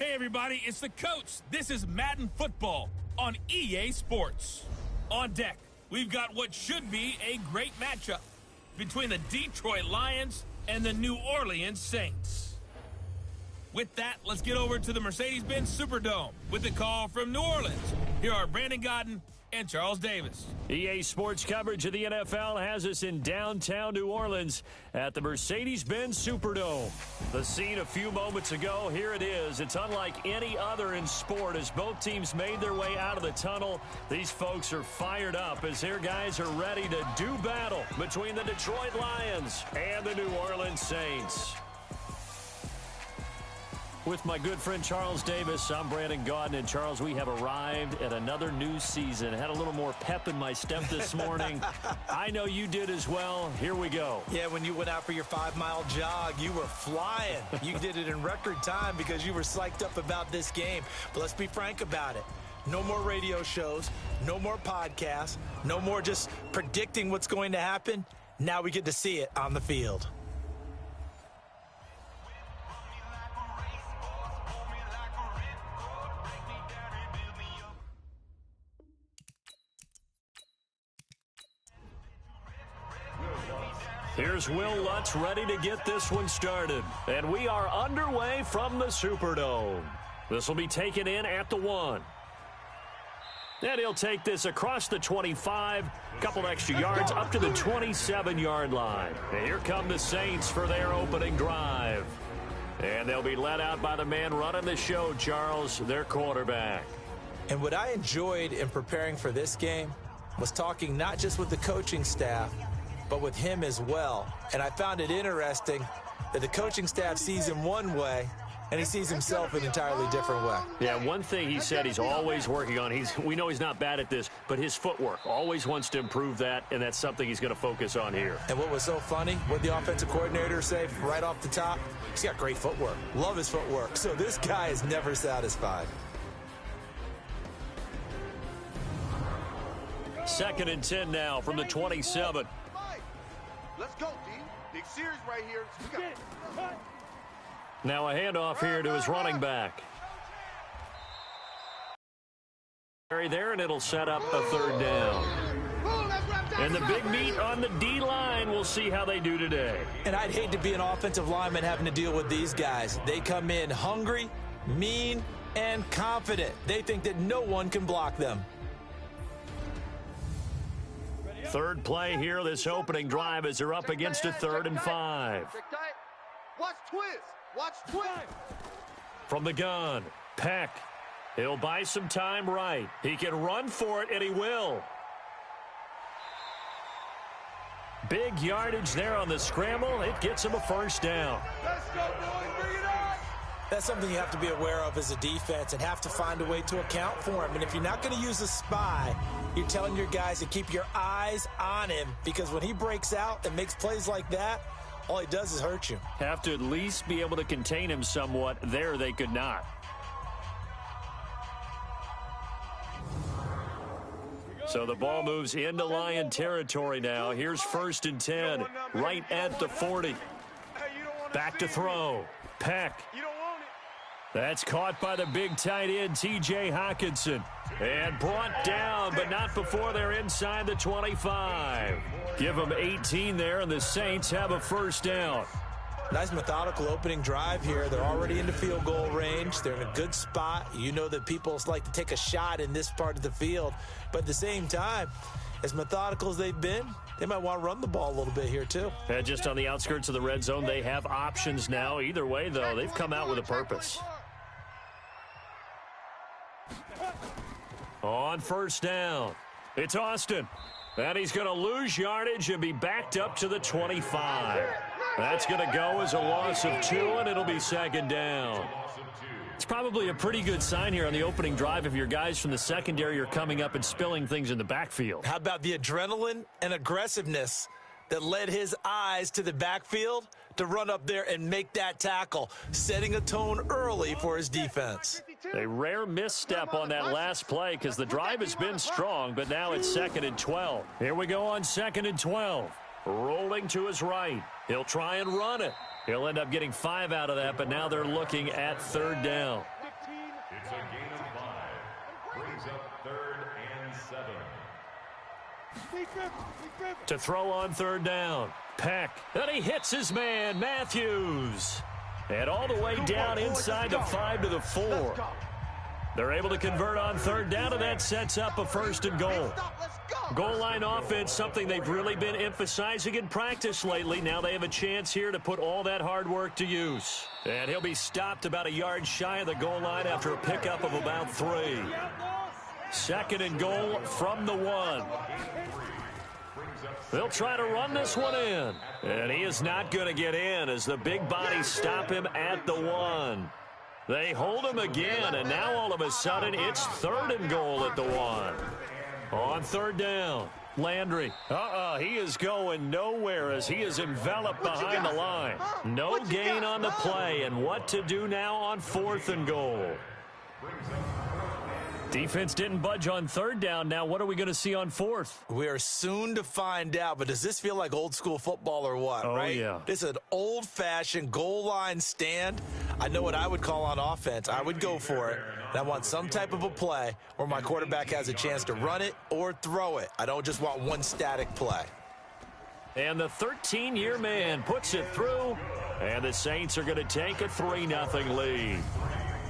Hey everybody, it's the coach. This is Madden Football on EA Sports. On deck, we've got what should be a great matchup between the Detroit Lions and the New Orleans Saints. With that, let's get over to the Mercedes-Benz Superdome with the call from New Orleans. Here are Brandon Godden and Charles Davis. EA Sports coverage of the NFL has us in downtown New Orleans at the Mercedes-Benz Superdome. The scene a few moments ago, here it is. It's unlike any other in sport as both teams made their way out of the tunnel. These folks are fired up as their guys are ready to do battle between the Detroit Lions and the New Orleans Saints. With my good friend Charles Davis, I'm Brandon Godden. And Charles, we have arrived at another new season. Had a little more pep in my step this morning. I know you did as well. Here we go. Yeah, when you went out for your 5-mile jog, you were flying. You did it in record time because you were psyched up about this game. But let's be frank about it. No more radio shows, no more podcasts, no more just predicting what's going to happen. Now we get to see it on the field. Here's Will Lutz ready to get this one started. And we are underway from the Superdome. This will be taken in at the 1. And he'll take this across the 25, couple extra yards up to the 27-yard line. And here come the Saints for their opening drive. And they'll be led out by the man running the show, Charles, their quarterback. And what I enjoyed in preparing for this game was talking not just with the coaching staff, but with him as well. And I found it interesting that the coaching staff sees him one way, and he sees himself an entirely different way. Yeah, one thing he said he's always working on, we know he's not bad at this, but his footwork, always wants to improve that, and that's something he's going to focus on here. And what was so funny, what the offensive coordinator say right off the top, he's got great footwork. Love his footwork. So this guy is never satisfied. 2nd and 10 now from the 27. Let's go, D. Big series right here. Now a handoff here to his running back. There, and it'll set up a 3rd down. And the big meat on the D-line, we'll see how they do today. And I'd hate to be an offensive lineman having to deal with these guys. They come in hungry, mean, and confident. They think that no one can block them. 3rd play here, this opening drive as they're up against a 3rd and 5. Watch twist. Watch twist. From the gun, Peck. He'll buy some time right. He can run for it, and he will. Big yardage there on the scramble. It gets him a 1st down. Let's go, boys. Bring it on. That's something you have to be aware of as a defense and have to find a way to account for him. And if you're not going to use a spy, you're telling your guys to keep your eyes on him, because when he breaks out and makes plays like that, all he does is hurt you. Have to at least be able to contain him somewhat. There they could not. So the ball moves into Lion territory now. Here's 1st and 10, right at the 40. Back to throw. Peck. That's caught by the big tight end, T.J. Hockenson. And brought down, but not before they're inside the 25. Give them 18 there, and the Saints have a 1st down. Nice methodical opening drive here. They're already into field goal range. They're in a good spot. You know that people like to take a shot in this part of the field. But at the same time, as methodical as they've been, they might want to run the ball a little bit here too. And just on the outskirts of the red zone, they have options now. Either way, though, they've come out with a purpose. On 1st down, it's Austin. And he's going to lose yardage and be backed up to the 25. That's going to go as a loss of 2, and it'll be 2nd down. It's probably a pretty good sign here on the opening drive if your guys from the secondary are coming up and spilling things in the backfield. How about the adrenaline and aggressiveness that led his eyes to the backfield to run up there and make that tackle, setting a tone early for his defense. A rare misstep on that last play because the drive has been strong, but now it's 2nd and 12. Here we go on 2nd and 12. Rolling to his right. He'll try and run it. He'll end up getting 5 out of that, but now they're looking at 3rd down. Brings up 3rd and 7. To throw on 3rd down. Peck. And he hits his man, Matthews. And all the way down inside the 5 to the 4. They're able to convert on 3rd down, and that sets up a 1st and goal. Goal line offense, something they've really been emphasizing in practice lately. Now they have a chance here to put all that hard work to use. And he'll be stopped about a yard shy of the goal line after a pickup of about 3. 2nd and goal from the 1. They'll try to run this one in. And he is not going to get in as the big bodies stop him at the 1. They hold him again, and now all of a sudden it's 3rd and goal at the 1. On 3rd down, Landry. He is going nowhere as he is enveloped behind the line. No gain on the play, and what to do now on 4th and goal. Defense didn't budge on 3rd down. Now what are we going to see on 4th? We are soon to find out, but does this feel like old school football or what, right? Yeah. This is an old-fashioned goal line stand. I know what I would call on offense. I would go for it. And I want some type of a play where my quarterback has a chance to run it or throw it. I don't just want one static play. And the 13-year man puts it through, and the Saints are going to take a 3-0 lead.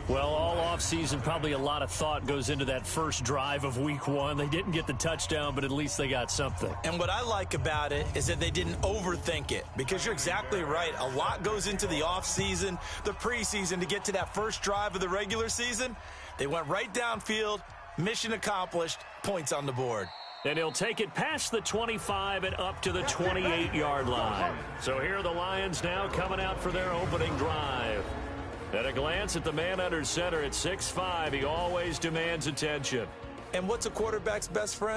Well, all offseason, probably a lot of thought goes into that first drive of week 1. They didn't get the touchdown, but at least they got something. And what I like about it is that they didn't overthink it, because you're exactly right. A lot goes into the offseason, the preseason, to get to that first drive of the regular season. They went right downfield, mission accomplished, points on the board. And he'll take it past the 25 and up to the 28-yard line. So here are the Lions now coming out for their opening drive. At a glance at the man under center at 6'5", he always demands attention. And what's a quarterback's best friend?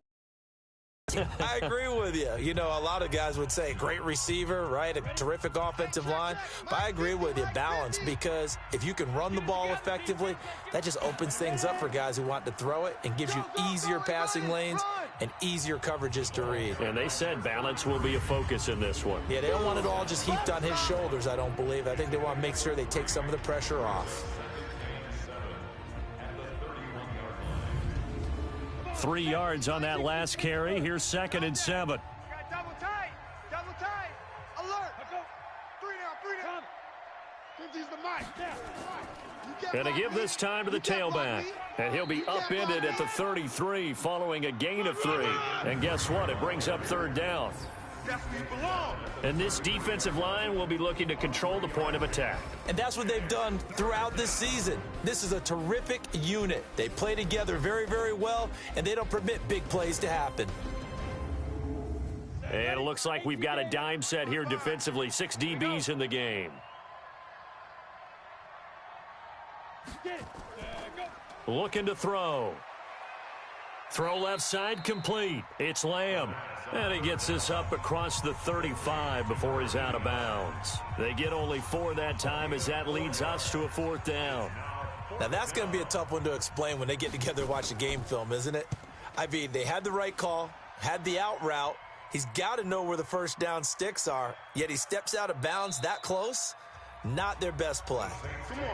I agree with you. You know, a lot of guys would say great receiver, right? A terrific offensive line. But I agree with you, balance, because if you can run the ball effectively, that just opens things up for guys who want to throw it and gives you easier passing lanes and easier coverages to read. And they said balance will be a focus in this one. Yeah, they don't want it all just heaped on his shoulders, I don't believe. I think they want to make sure they take some of the pressure off. 3 yards on that last carry. Here's 2nd and 7. Double tight. Double tight. Alert. 3 down. Give these the mic. And to give this time to the tailback. And he'll be upended at the 33 following a gain of 3. And guess what? It brings up 3rd down. And this defensive line will be looking to control the point of attack. And that's what they've done throughout this season. This is a terrific unit. They play together very, very well, and they don't permit big plays to happen. And it looks like we've got a dime set here defensively. 6 DBs in the game. Looking to throw. Throw left side complete. It's Lamb. And he gets this up across the 35 before he's out of bounds. They get only 4 that time as that leads us to a 4th down. Now that's going to be a tough one to explain when they get together and watch the game film, isn't it? I mean, they had the right call, had the out route. He's got to know where the first down sticks are, yet he steps out of bounds that close. Not their best play.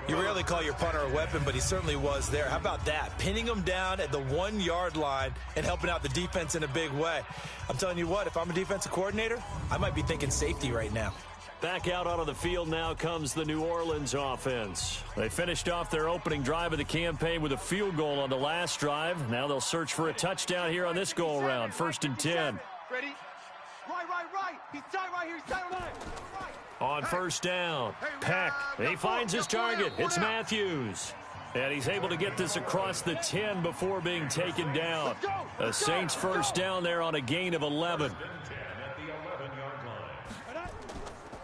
You rarely call your punter a weapon, but he certainly was there. How about that? Pinning him down at the 1-yard line and helping out the defense in a big way. I'm telling you what, if I'm a defensive coordinator, I might be thinking safety right now. Back out onto the field now comes the New Orleans offense. They finished off their opening drive of the campaign with a field goal on the last drive. Now they'll search for a touchdown here on this go around. 1st and 10. Ready? Right. He's tight right here. He's tight right. On 1st down, Peck. He finds his target. It's Matthews. And he's able to get this across the 10 before being taken down. A Saints 1st down there on a gain of 11.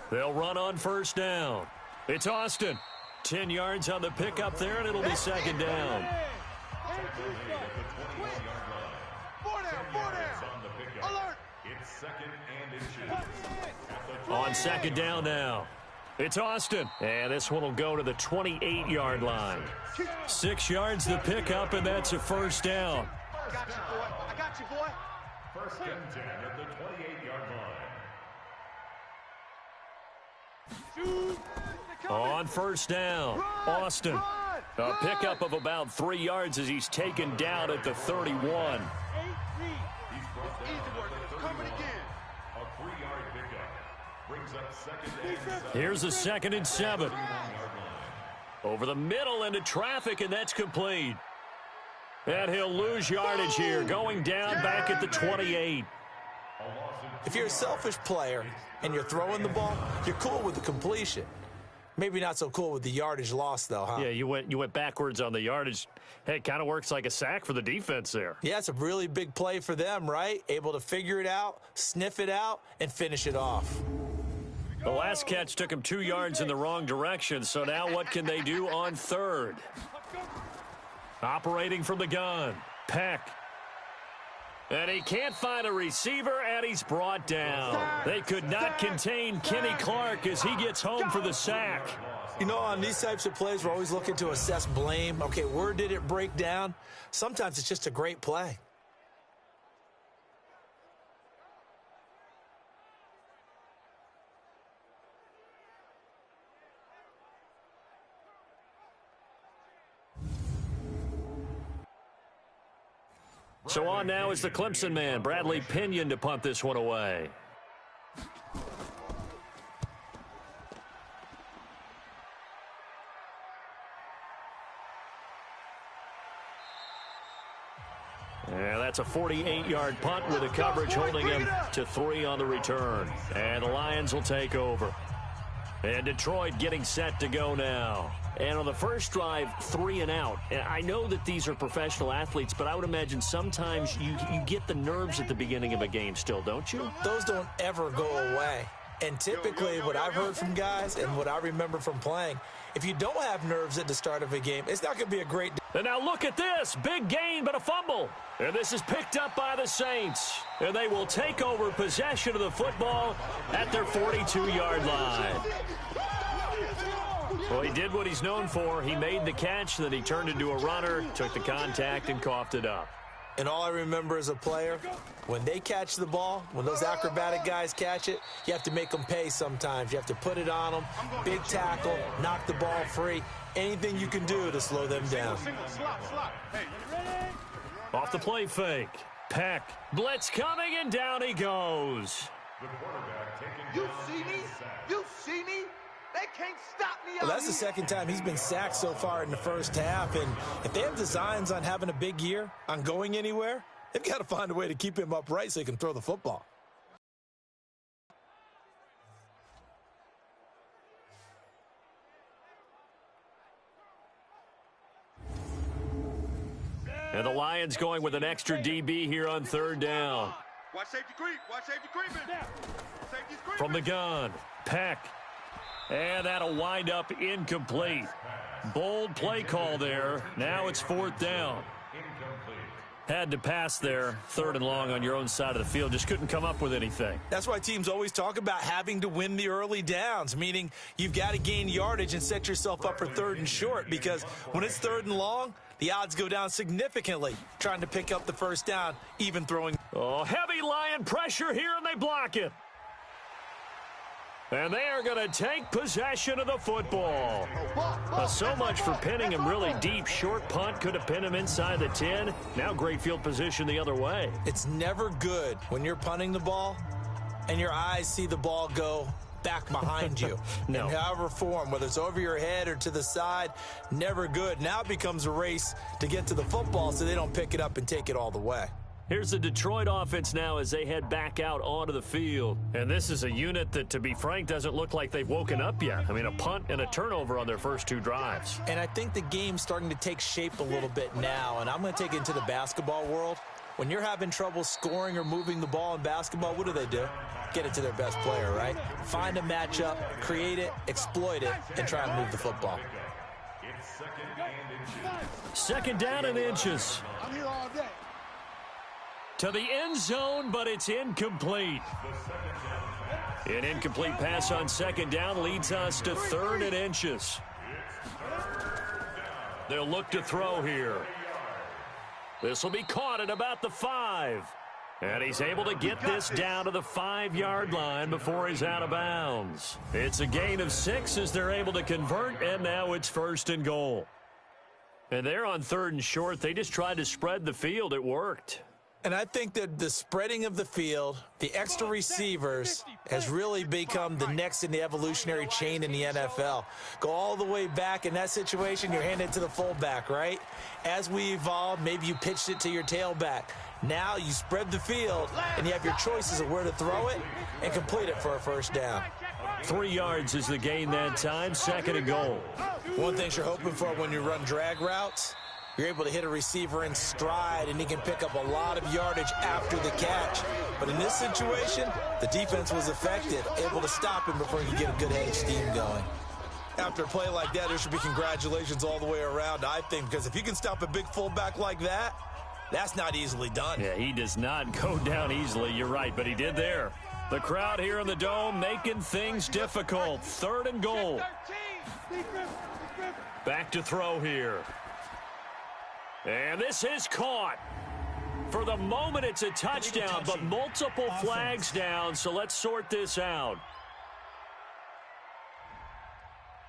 They'll run on 1st down. It's Austin. 10 yards on the pickup there, and it'll be 2nd down. 4 down. Alert. It's 2nd and inches. On 2nd down now. It's Austin. And this one will go to the 28-yard line. 6 yards the pickup, and that's a 1st down. I got you, boy. 1st and 10 at the 28-yard line. On 1st down, Austin. A pickup of about 3 yards as he's taken down at the 31. Easy work. It's coming again. A 3-yard pickup brings up second and 7. Here's a 2nd and 7. Over the middle into traffic, and that's complete. And he'll lose yardage here, going down back at the 28. If you're a selfish player and you're throwing the ball, you're cool with the completion. Maybe not so cool with the yardage loss, though, huh? Yeah, you went backwards on the yardage. Hey, it kind of works like a sack for the defense there. Yeah, it's a really big play for them, right? Able to figure it out, sniff it out, and finish it off. The last catch took him 2 yards in the wrong direction, so now what can they do on 3rd? Operating from the gun, Peck. And he can't find a receiver, and he's brought down. They could not contain Kenny Clark as he gets home for the sack. You know, on these types of plays, we're always looking to assess blame. Okay, where did it break down? Sometimes it's just a great play. So on now is the Clemson man, Bradley Pinion, to punt this one away. And that's a 48-yard punt with the coverage holding him to 3 on the return. And the Lions will take over. And Detroit getting set to go now. And on the first drive, 3 and out. And I know that these are professional athletes, but I would imagine sometimes you get the nerves at the beginning of a game still, don't you? Those don't ever go away. And typically what I've heard from guys and what I remember from playing, if you don't have nerves at the start of a game, it's not going to be a great day. And now look at this. Big gain, but a fumble. And this is picked up by the Saints. And they will take over possession of the football at their 42-yard line. Well, he did what he's known for. He made the catch, then he turned into a runner, took the contact, and coughed it up. And all I remember as a player, when they catch the ball, when those acrobatic guys catch it, you have to make them pay sometimes. You have to put it on them, big tackle, knock the ball free, anything you can do to slow them down. Off the play fake. Peck. Blitz coming, and down he goes. You see me? You see me? They can't stop me. Well, that's the second time he's been sacked so far in the first half. And if they have designs on having a big year, on going anywhere, they've got to find a way to keep him upright so he can throw the football. And the Lions going with an extra DB here on 3rd down. Watch safety creep. Watch safety creeping. Safety's creeping. From the gun, Peck. And that'll wind up incomplete. Bold play call there. Now it's 4th down. Had to pass there, 3rd and long on your own side of the field. Just couldn't come up with anything. That's why teams always talk about having to win the early downs, meaning you've got to gain yardage and set yourself up for 3rd and short, because when it's 3rd and long, the odds go down significantly trying to pick up the first down, even throwing. Oh, heavy Lion pressure here, and they block it. And they are going to take possession of the football. So much for pinning him really deep. Short punt could have pinned him inside the 10. Now great field position the other way. It's never good when you're punting the ball and your eyes see the ball go back behind you. No. In however form, whether it's over your head or to the side, never good. Now it becomes a race to get to the football so they don't pick it up and take it all the way. Here's the Detroit offense now as they head back out onto the field. And this is a unit that, to be frank, doesn't look like they've woken up yet. I mean, a punt and a turnover on their first 2 drives. And I think the game's starting to take shape a little bit now, and I'm going to take it into the basketball world. When you're having trouble scoring or moving the ball in basketball, what do? Get it to their best player, right? Find a matchup, create it, exploit it, and try and move the football. Second down and inches. I'm here all day. To the end zone, but it's incomplete. An incomplete pass on 2nd down leads us to 3rd and inches. They'll look to throw here. This will be caught at about the 5. And he's able to get this down to the 5-yard line before he's out of bounds. It's a gain of 6 as they're able to convert, and now it's 1st and goal. And they're on 3rd and short. They just tried to spread the field. It worked. And I think that the spreading of the field, the extra receivers, has really become the next in the evolutionary chain in the NFL. Go all the way back in that situation, you're handed it to the fullback, right? As we evolve, maybe you pitched it to your tailback. Now you spread the field, and you have your choices of where to throw it and complete it for a first down. 3 yards is the gain that time, 2nd and goal. One thing you're hoping for when you run drag routes, you're able to hit a receiver in stride, and he can pick up a lot of yardage after the catch. But in this situation, the defense was effective, able to stop him before he could get a good head of steam going. After a play like that, there should be congratulations all the way around, I think, because if you can stop a big fullback like that, that's not easily done. Yeah, he does not go down easily. You're right, but he did there. The crowd here in the Dome making things difficult. 3rd and goal. Back to throw here. And this is caught. For the moment, it's a touchdown, but multiple flags down, so let's sort this out.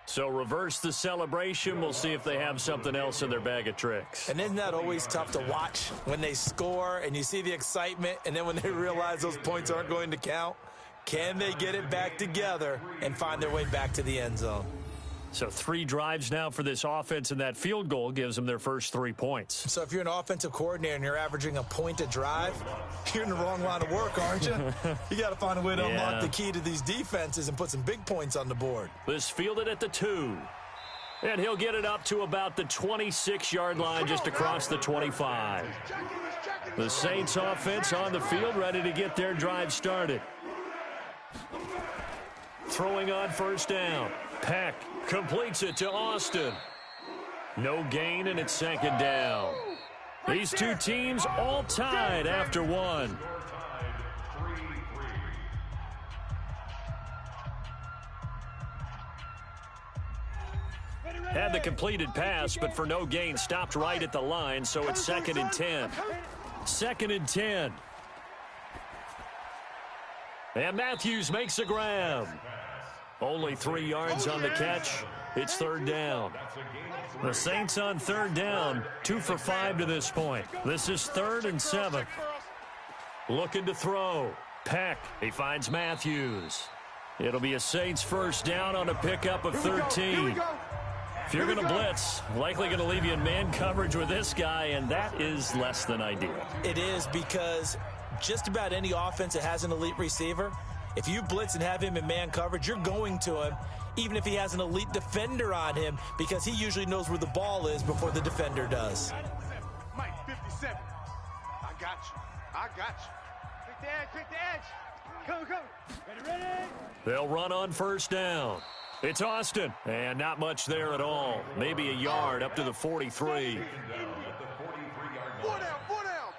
So reverse the celebration. We'll see if they have something else in their bag of tricks. And isn't that always tough to watch when they score and you see the excitement, and then when they realize those points aren't going to count? Can they get it back together and find their way back to the end zone? So 3 drives now for this offense, and that field goal gives them their first 3 points. So if you're an offensive coordinator and you're averaging a point a drive, you're in the wrong line of work, aren't you? You got to find a way to unlock the key to these defenses and put some big points on the board. This fielded at the 2. And he'll get it up to about the 26-yard line, just across the 25. The Saints offense on the field, ready to get their drive started. Throwing on first down. Peck completes it to Austin. No gain, and it's 2nd down. These two teams all tied after 1. Had the completed pass, but for no gain, stopped right at the line, so it's 2nd and 10. 2nd and 10. And Matthews makes a grab. Only 3 yards on the catch. It's 3rd down. The Saints on 3rd down, 2 for 5 to this point. This is 3rd and 7. Looking to throw. Peck. He finds Matthews. It'll be a Saints first down on a pickup of 13. If you're going to blitz, likely going to leave you in man coverage with this guy, and that is less than ideal. It is, because just about any offense that has an elite receiver, if you blitz and have him in man coverage, you're going to him, even if he has an elite defender on him, because he usually knows where the ball is before the defender does. Mike, 57. I got you. I got you. Pick the edge, pick the edge. Come. Ready. They'll run on first down. It's Austin, and not much there at all. Maybe a yard up to the 43. 4 down,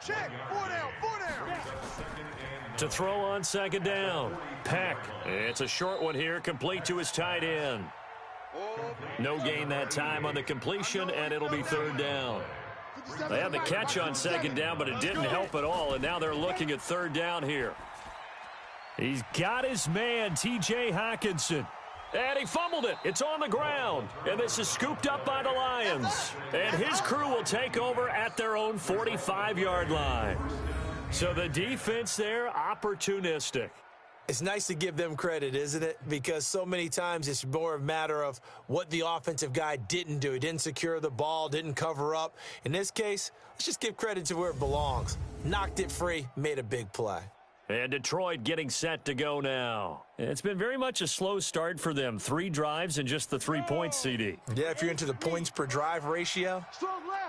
check, 4 down. To throw on 2nd down. Peck. It's a short one here, complete to his tight end. No gain that time on the completion, and it'll be 3rd down. They had the catch on 2nd down, but it didn't help at all, and now they're looking at 3rd down here. He's got his man, T.J. Hockenson. And he fumbled it. It's on the ground. And this is scooped up by the Lions. And his crew will take over at their own 45-yard line. So the defense there, opportunistic. It's nice to give them credit, isn't it? Because so many times it's more a matter of what the offensive guy didn't do. He didn't secure the ball, didn't cover up. In this case, let's just give credit to where it belongs. Knocked it free, made a big play. And Detroit getting set to go now. It's been very much a slow start for them. 3 drives and just the 3 points, CD. Yeah, if you're into the points per drive ratio,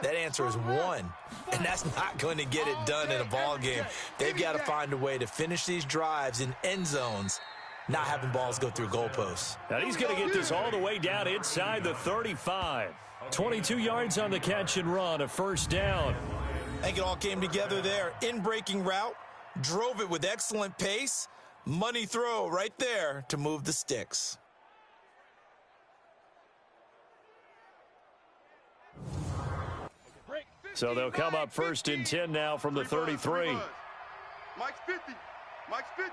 that answer is 1. And that's not going to get it done in a ball game. They've got to find a way to finish these drives in end zones, not having balls go through goalposts. Now he's going to get this all the way down inside the 35. 22 yards on the catch and run, a first down. I think it all came together there. In-breaking route. Drove it with excellent pace. Money throw right there to move the sticks. So they'll come up 1st and 10 now from the 33. Mike's 50. Mike's 50.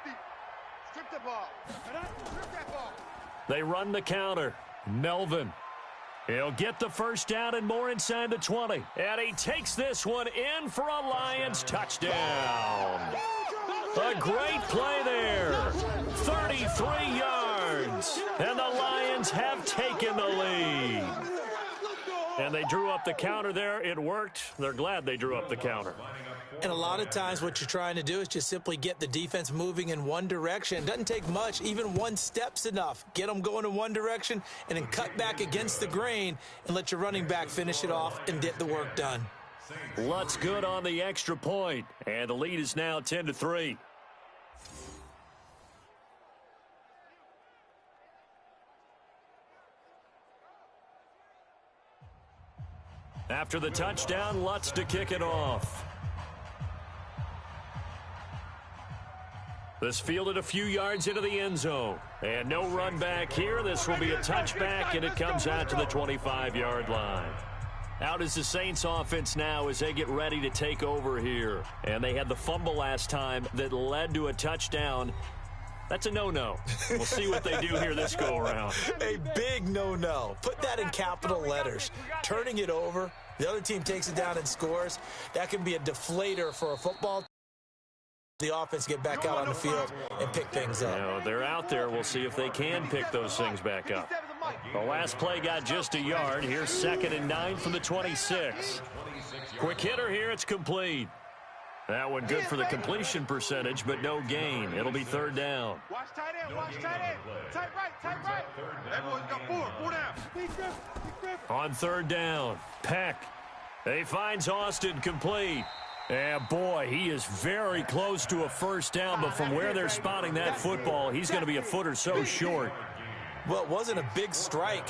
Strip the ball. Strip that ball. They run the counter. Melvin. He'll get the first down and more inside the 20. And he takes this one in for a Lions touchdown. A great play there. 33 yards. And the Lions have taken the lead. And they drew up the counter there. It worked. They're glad they drew up the counter. And a lot of times what you're trying to do is just simply get the defense moving in one direction. It doesn't take much. Even one step's enough. Get them going in one direction and then cut back against the grain and let your running back finish it off and get the work done. Lutz good on the extra point. And the lead is now 10-3. After the touchdown, Lutz to kick it off. This fielded a few yards into the end zone. And no run back here. This will be a touchback, and it comes out to the 25-yard line. Out is the Saints offense now as they get ready to take over here. And they had the fumble last time that led to a touchdown. That's a no-no. We'll see what they do here this go-around. A big no-no. Put that in capital letters. Turning it over, the other team takes it down and scores. That can be a deflator for a football team. The offense get back out on the field and pick things up. Now, they're out there. We'll see if they can pick those things back up. The last play got just a yard. Here's 2nd and 9 from the 26. Quick hitter here. It's complete. That one good for the completion percentage, but no gain. It'll be 3rd down. Watch tight end, watch tight end. Tight right. Everyone's got 4 down. On 3rd down, Peck. He finds Austin complete. And boy, he is very close to a first down, but from where they're spotting that football, he's going to be a foot or so short. Well, it wasn't a big strike,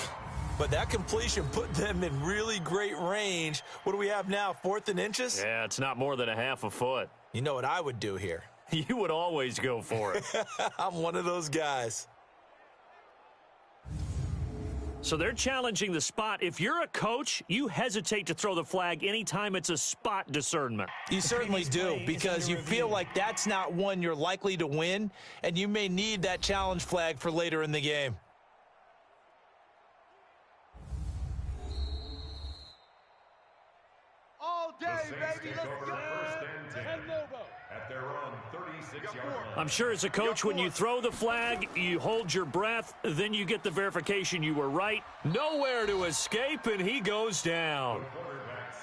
but that completion put them in really great range. What do we have now, 4th and inches? Yeah, it's not more than a half a foot. You know what I would do here? You would always go for it. I'm one of those guys. So they're challenging the spot. If you're a coach, you hesitate to throw the flag anytime it's a spot discernment. You certainly do, because you feel like that's not one you're likely to win, and you may need that challenge flag for later in the game. All day, baby. Let's go. At their own 36-yard line. I'm sure as a coach, when you throw the flag, you hold your breath, then you get the verification you were right. Nowhere to escape, and he goes down.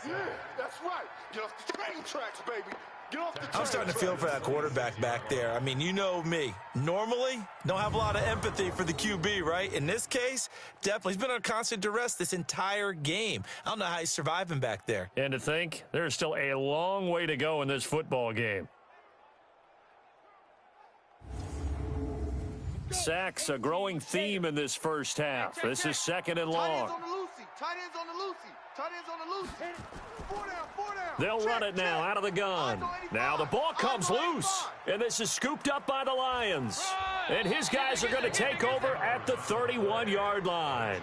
Yeah, that's right. Get off the train tracks, baby. Get off the train I'm starting to feel for that quarterback back there. I mean, you know me. Normally, don't have a lot of empathy for the QB, right? In this case, definitely. He's been under constant duress this entire game. I don't know how he's surviving back there. And to think, there's still a long way to go in this football game. Sacks, a growing theme in this first half. This is 2nd and long. Tight ends on the loosey. Tight ends on the loosey. 4 down. They'll run it now out of the gun. Now the ball comes loose, and this is scooped up by the Lions. And his guys are going to take over at the 31-yard line.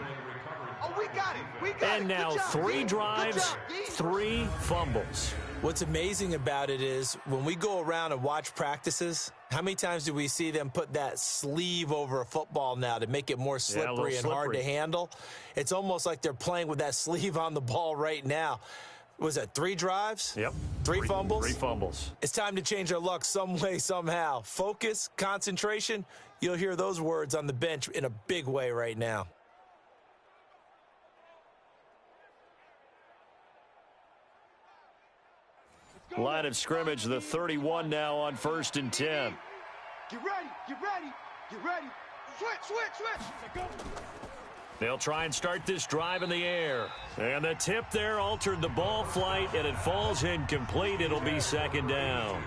Oh, we got it. And now 3 drives, 3 fumbles. What's amazing about it is when we go around and watch practices, how many times do we see them put that sleeve over a football now to make it more slippery and hard to handle? It's almost like they're playing with that sleeve on the ball right now. Was that 3 drives? Yep. 3 fumbles? 3 fumbles. It's time to change our luck some way, somehow. Focus, concentration, you'll hear those words on the bench in a big way right now. Line of scrimmage, the 31 now on 1st and 10. Get ready. Switch. They'll try and start this drive in the air. And the tip there altered the ball flight, and it falls incomplete. It'll be 2nd down.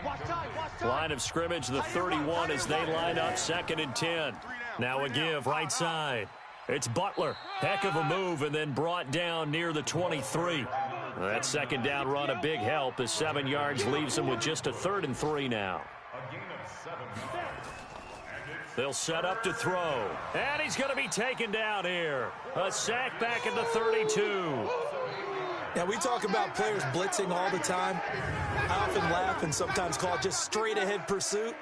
Watch time. Line of scrimmage, the 31 as they line up 2nd and 10. Now a give right side. It's Butler. Heck of a move, and then brought down near the 23. That 2nd down run a big help as 7 yards leaves them with just a 3rd and 3 now. A gain of 7. They'll set up to throw. And he's going to be taken down here. A sack back at the 32. Now, we talk about players blitzing all the time. I often laugh and sometimes call it just straight-ahead pursuit.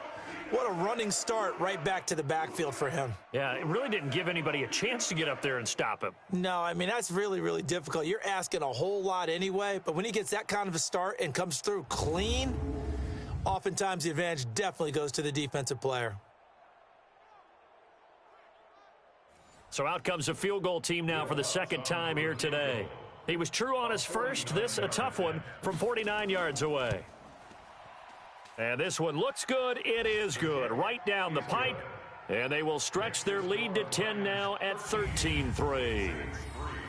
What a running start right back to the backfield for him. Yeah, it really didn't give anybody a chance to get up there and stop him. No, I mean, that's really, really difficult. You're asking a whole lot anyway, but when he gets that kind of a start and comes through clean, oftentimes the advantage definitely goes to the defensive player. So out comes a field goal team now for the second time here today. He was true on his first. This a tough one from 49 yards away. And this one looks good. It is good. Right down the pipe. And they will stretch their lead to 10 now at 13-3.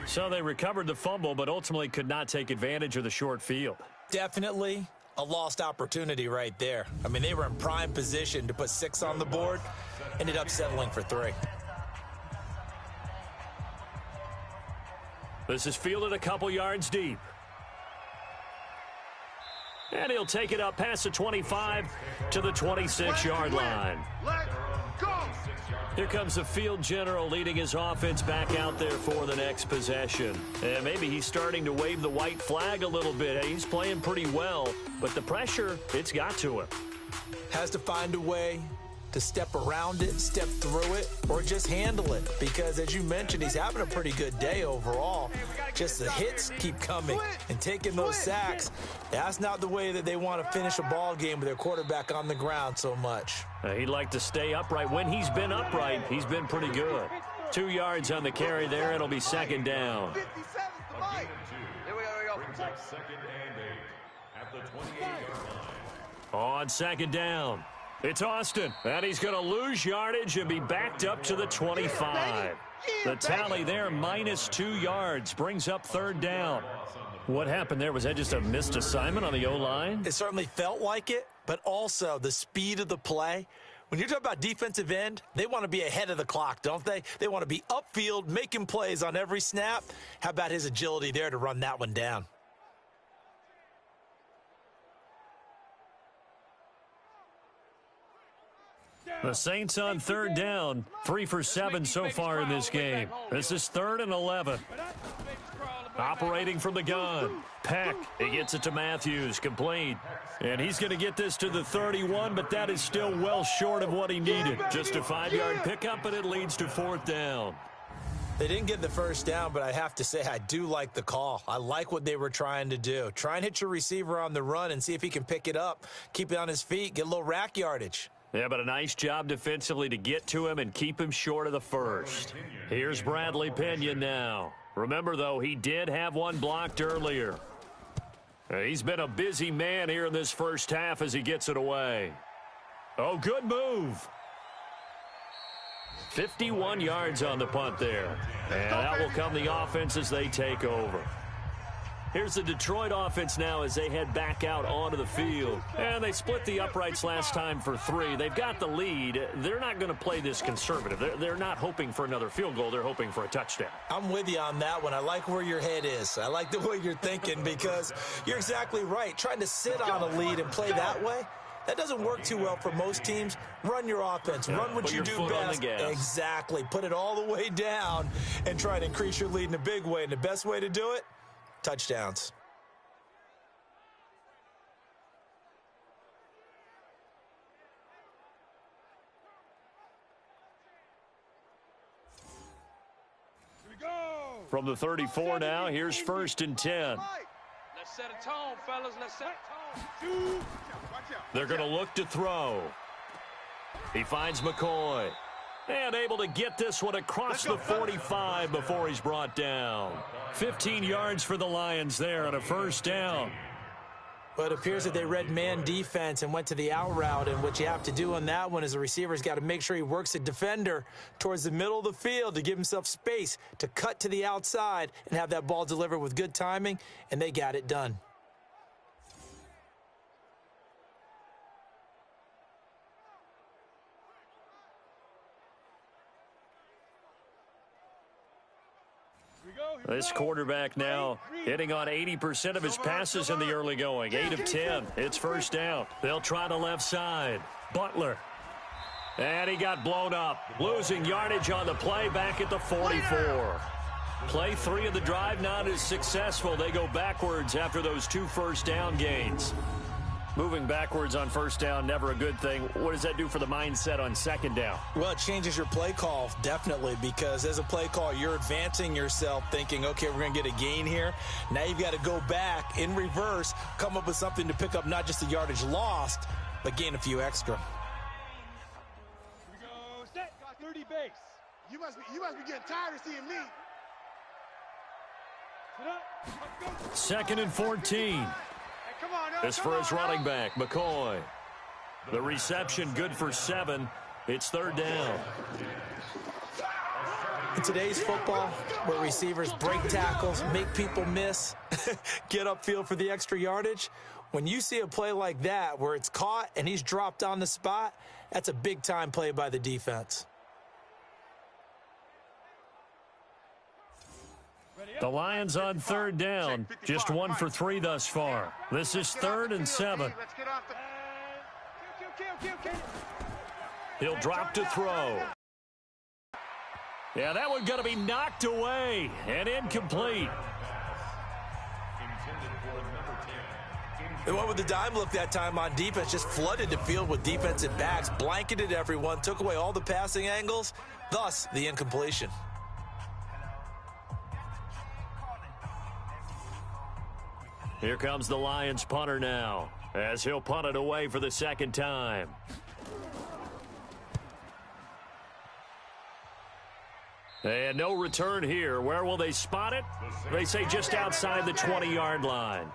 So they recovered the fumble, but ultimately could not take advantage of the short field. Definitely a lost opportunity right there. I mean, they were in prime position to put 6 on the board. Ended up settling for 3. This is fielded a couple yards deep. And he'll take it up past the 25 to the 26-yard line. Let's go! Here comes the field general leading his offense back out there for the next possession. And maybe he's starting to wave the white flag a little bit. He's playing pretty well, but the pressure, it's got to him. Has to find a way to step around it, step through it, or just handle it. Because as you mentioned, he's having a pretty good day overall. Just the hits keep coming and taking those sacks. That's not the way that they want to finish a ball game with their quarterback on the ground so much. He'd like to stay upright. When he's been upright, he's been pretty good. 2 yards on the carry there. It'll be second down. 57's the mic. Here we go. Brings up 2nd and 8 at the 28-yard line. On second down, it's Austin, and he's going to lose yardage and be backed up to the 25. The tally there, minus 2 yards, brings up third down. What happened there? Was that just a missed assignment on the O-line? It certainly felt like it, but also the speed of the play. When you're talking about defensive end, they want to be ahead of the clock, don't they? They want to be upfield, making plays on every snap. How about his agility there to run that one down? The Saints on third down, 3 for 7 so far in this game. This is 3rd and 11. Operating from the gun. Peck, he gets it to Matthews, complete. And he's going to get this to the 31, but that is still well short of what he needed. Just a 5-yard pickup, and it leads to 4th down. They didn't get the first down, but I have to say I do like the call. I like what they were trying to do. Try and hit your receiver on the run and see if he can pick it up, keep it on his feet, get a little rack yardage. Yeah, but a nice job defensively to get to him and keep him short of the first. Here's Bradley Pinion now. Remember, though, he did have one blocked earlier. He's been a busy man here in this first half as he gets it away. Oh, good move. 51 yards on the punt there. And that will come the offense as they take over. Here's the Detroit offense now as they head back out onto the field. And they split the uprights last time for 3. They've got the lead. They're not going to play this conservative. They're not hoping for another field goal. They're hoping for a touchdown. I'm with you on that one. I like where your head is. I like the way you're thinking because you're exactly right. Trying to sit on a lead and play that way, that doesn't work too well for most teams. Run your offense. Run what you do best. Exactly. Put it all the way down and try to increase your lead in a big way. And the best way to do it, touchdowns. From the 34 now, here's 1st and 10. Let's set a tone, fellas. Let's set a tone. They're going to look to throw. He finds McCoy. And able to get this one across the 45 before he's brought down. 15 yards for the Lions there on a first down. Well, it appears that they read man defense and went to the out route, and what you have to do on that one is the receiver's got to make sure he works the defender towards the middle of the field to give himself space to cut to the outside and have that ball delivered with good timing, and they got it done. This quarterback now hitting on 80% of his passes in the early going. 8 of 10. It's first down. They'll try the left side. Butler. And he got blown up. Losing yardage on the play back at the 44. Play 3 of the drive not as successful. They go backwards after those 2 first down gains. Moving backwards on first down, never a good thing. What does that do for the mindset on second down? Well, it changes your play call, definitely, because as a play call, you're advancing yourself thinking, okay, we're going to get a gain here. Now you've got to go back in reverse, come up with something to pick up not just the yardage lost, but gain a few extra. Here we go. Set. Got 30 base. You must be getting tired of seeing me. Second and 14. This for his running back, McCoy. The reception good for 7. It's third down. In today's football, where receivers break tackles, make people miss, get upfield for the extra yardage, when you see a play like that where it's caught and he's dropped on the spot, that's a big-time play by the defense. The Lions on third down, just 1 for 3 thus far. This is 3rd and 7. He'll drop to throw. Yeah, that one going to be knocked away and incomplete. They went with the dime look that time on defense, just flooded the field with defensive backs, blanketed everyone, took away all the passing angles, thus the incompletion. Here comes the Lions punter now, as he'll punt it away for the second time. And no return here. Where will they spot it? They say just outside the 20-yard line.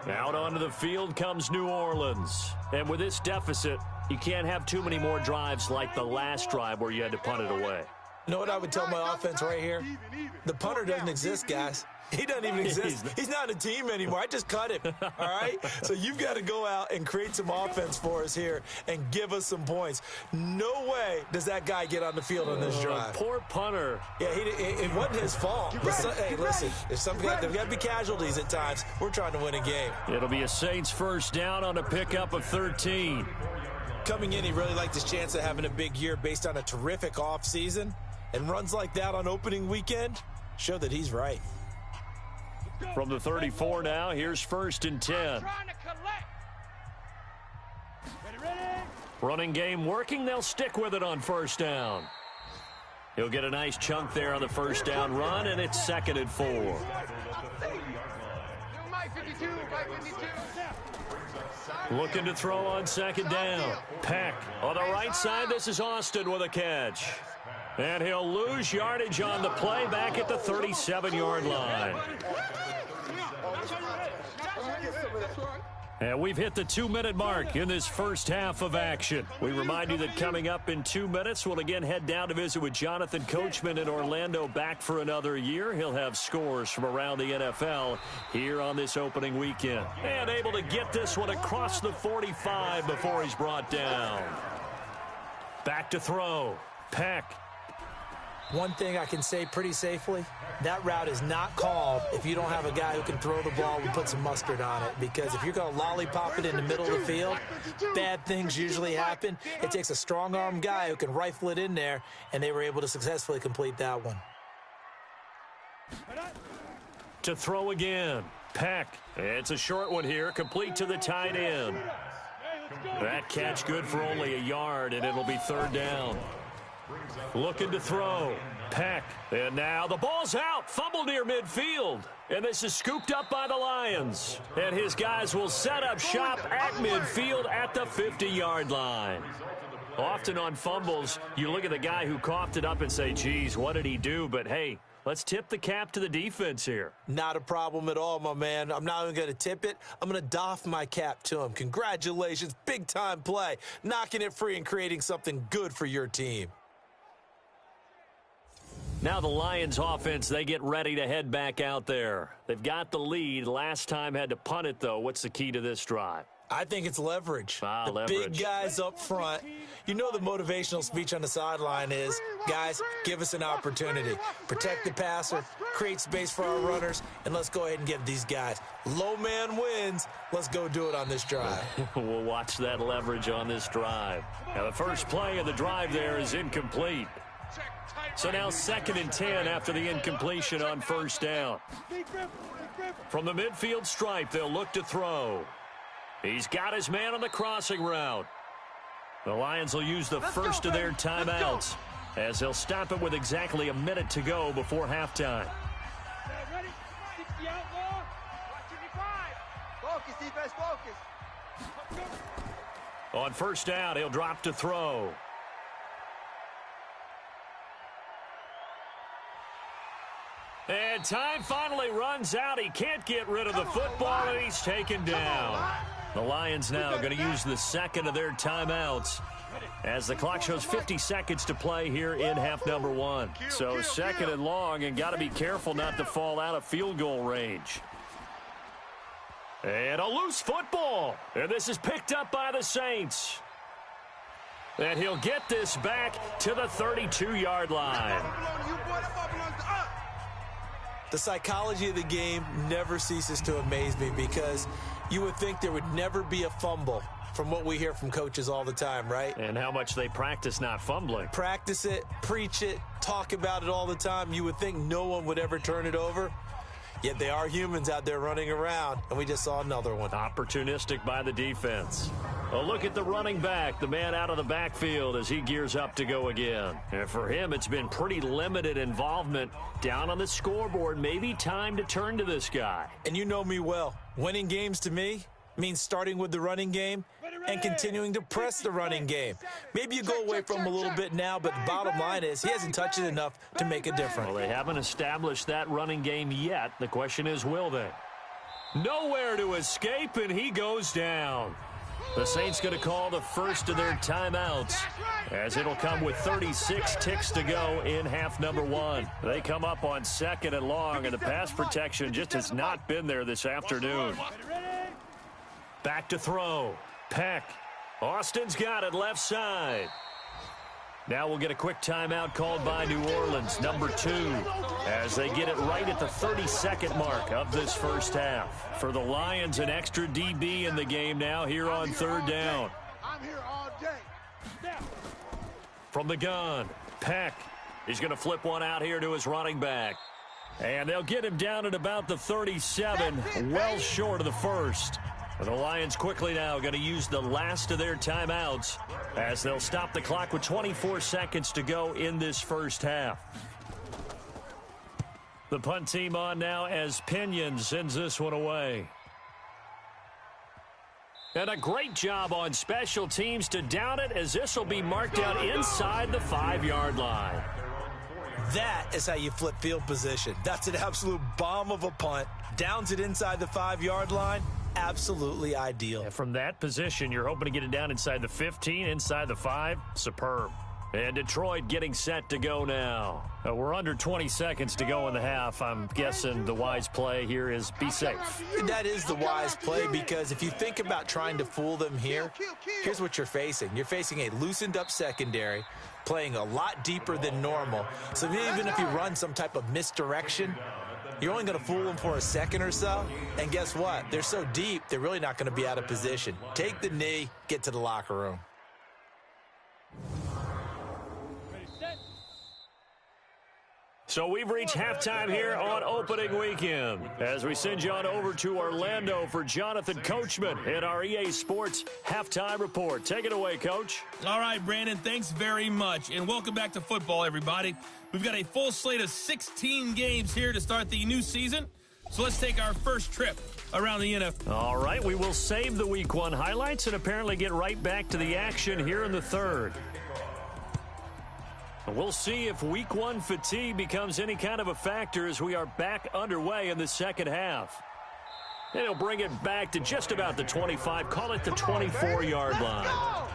Out onto the field comes New Orleans. And with this deficit, you can't have too many more drives like the last drive where you had to punt it away. You know what I would tell my offense right here? The punter doesn't exist, guys. He doesn't even exist. He's not a team anymore. I just cut him, all right? So you've got to go out and create some offense for us here and give us some points. No way does that guy get on the field on this drive. Poor punter. Yeah, it wasn't his fault. Hey, listen, there's got to be casualties at times. We're trying to win a game. It'll be a Saints first down on a pickup of 13. Coming in, he really liked his chance of having a big year based on a terrific offseason. And runs like that on opening weekend show that he's right. From the 34 now, here's 1st and 10. Running game working. They'll stick with it on first down. He'll get a nice chunk there on the first down run, and it's 2nd and 4. Looking to throw on second down. Peck on the right side. This is Austin with a catch. And he'll lose yardage on the play back at the 37-yard line. And we've hit the 2-minute mark in this first half of action. We remind you that coming up in 2 minutes, we'll again head down to visit with Jonathan Coachman in Orlando, back for another year. He'll have scores from around the NFL here on this opening weekend. And able to get this one across the 45 before he's brought down. Back to throw. Peck. One thing I can say pretty safely, that route is not called if you don't have a guy who can throw the ball and put some mustard on it. Because if you're going to lollipop it in the middle of the field, bad things usually happen. It takes a strong-arm guy who can rifle it in there, and they were able to successfully complete that one. To throw again. Peck. It's a short one here, complete to the tight end. That catch good for only a yard, and it'll be 3rd down. Looking to throw. Peck. And now the ball's out. Fumble near midfield. And this is scooped up by the Lions. And his guys will set up shop at midfield at the 50-yard line. Often on fumbles, you look at the guy who coughed it up and say, geez, what did he do? But, hey, let's tip the cap to the defense here. Not a problem at all, my man. I'm not even going to tip it. I'm going to doff my cap to him. Congratulations. Big-time play. Knocking it free and creating something good for your team. Now the Lions offense, they get ready to head back out there. They've got the lead. Last time had to punt it, though. What's the key to this drive? I think it's leverage. Leverage. Big guys up front. You know the motivational speech on the sideline is, guys, give us an opportunity. Protect the passer, create space for our runners, and let's go ahead and get these guys. Low man wins. Let's go do it on this drive. We'll watch that leverage on this drive. Now the first play of the drive there is incomplete. So now 2nd and 10 after the incompletion on first down. From the midfield stripe, they'll look to throw. He's got his man on the crossing route. The Lions will use the first of their timeouts as they'll stop it with exactly a minute to go before halftime. Ready? 60 outlaw. Focus, defense, focus. On first down, he'll drop to throw. And time finally runs out. He can't get rid of the football, and he's taken down. The Lions now going to use the second of their timeouts as the clock shows 50 seconds to play here in half number one. So second and long, and got to be careful not to fall out of field goal range. And a loose football. And this is picked up by the Saints. And he'll get this back to the 32-yard line. The psychology of the game never ceases to amaze me because you would think there would never be a fumble from what we hear from coaches all the time, right? And how much they practice not fumbling. Practice it, preach it, talk about it all the time. You would think no one would ever turn it over. Yet they are humans out there running around, and we just saw another one. Opportunistic by the defense. A look at the running back, the man out of the backfield as he gears up to go again. And for him, it's been pretty limited involvement down on the scoreboard. Maybe time to turn to this guy. And you know me well. Winning games to me means starting with the running game and continuing to press the running game. Maybe you go away from him a little bit now, but the bottom line is he hasn't touched it enough to make a difference. Well, they haven't established that running game yet. The question is, will they? Nowhere to escape, and he goes down. The Saints going to call the first of their timeouts as it'll come with 36 ticks to go in half number one. They come up on second and long, and the pass protection just has not been there this afternoon. Back to throw. Peck. Austin's got it left side. Now we'll get a quick timeout called by New Orleans, number 2, as they get it right at the 32nd mark of this first half. For the Lions, an extra DB in the game now here on third down. I'm here all day. From the gun, Peck. He's going to flip one out here to his running back. And they'll get him down at about the 37, well short of the first. And the Lions quickly now going to use the last of their timeouts as they'll stop the clock with 24 seconds to go in this first half. The punt team on now as Pinion sends this one away. And a great job on special teams to down it as this will be marked out inside the 5-yard line. That is how you flip field position. That's an absolute bomb of a punt. Downs it inside the 5-yard line. Absolutely ideal. And from that position, you're hoping to get it down inside the 15, inside the 5. Superb. And Detroit getting set to go now. We're under 20 seconds to go in the half. I'm guessing the wise play here is be safe. That is the wise play because if you think about trying to fool them here, here's what you're facing. You're facing a loosened up secondary, playing a lot deeper than normal. So even if you run some type of misdirection, you're only going to fool them for a second or so. And guess what? They're so deep, they're really not going to be out of position. Take the knee, get to the locker room. So we've reached halftime here on opening weekend as we send you on over to Orlando for Jonathan Coachman in our EA Sports Halftime Report. Take it away, Coach. All right, Brandon, thanks very much. And welcome back to football, everybody. We've got a full slate of 16 games here to start the new season. So let's take our first trip around the NFL. All right, we will save the Week 1 highlights and apparently get right back to the action here in the third. We'll see if Week 1 fatigue becomes any kind of a factor as we are back underway in the second half. And he'll bring it back to just about the 25, call it the 24-yard line.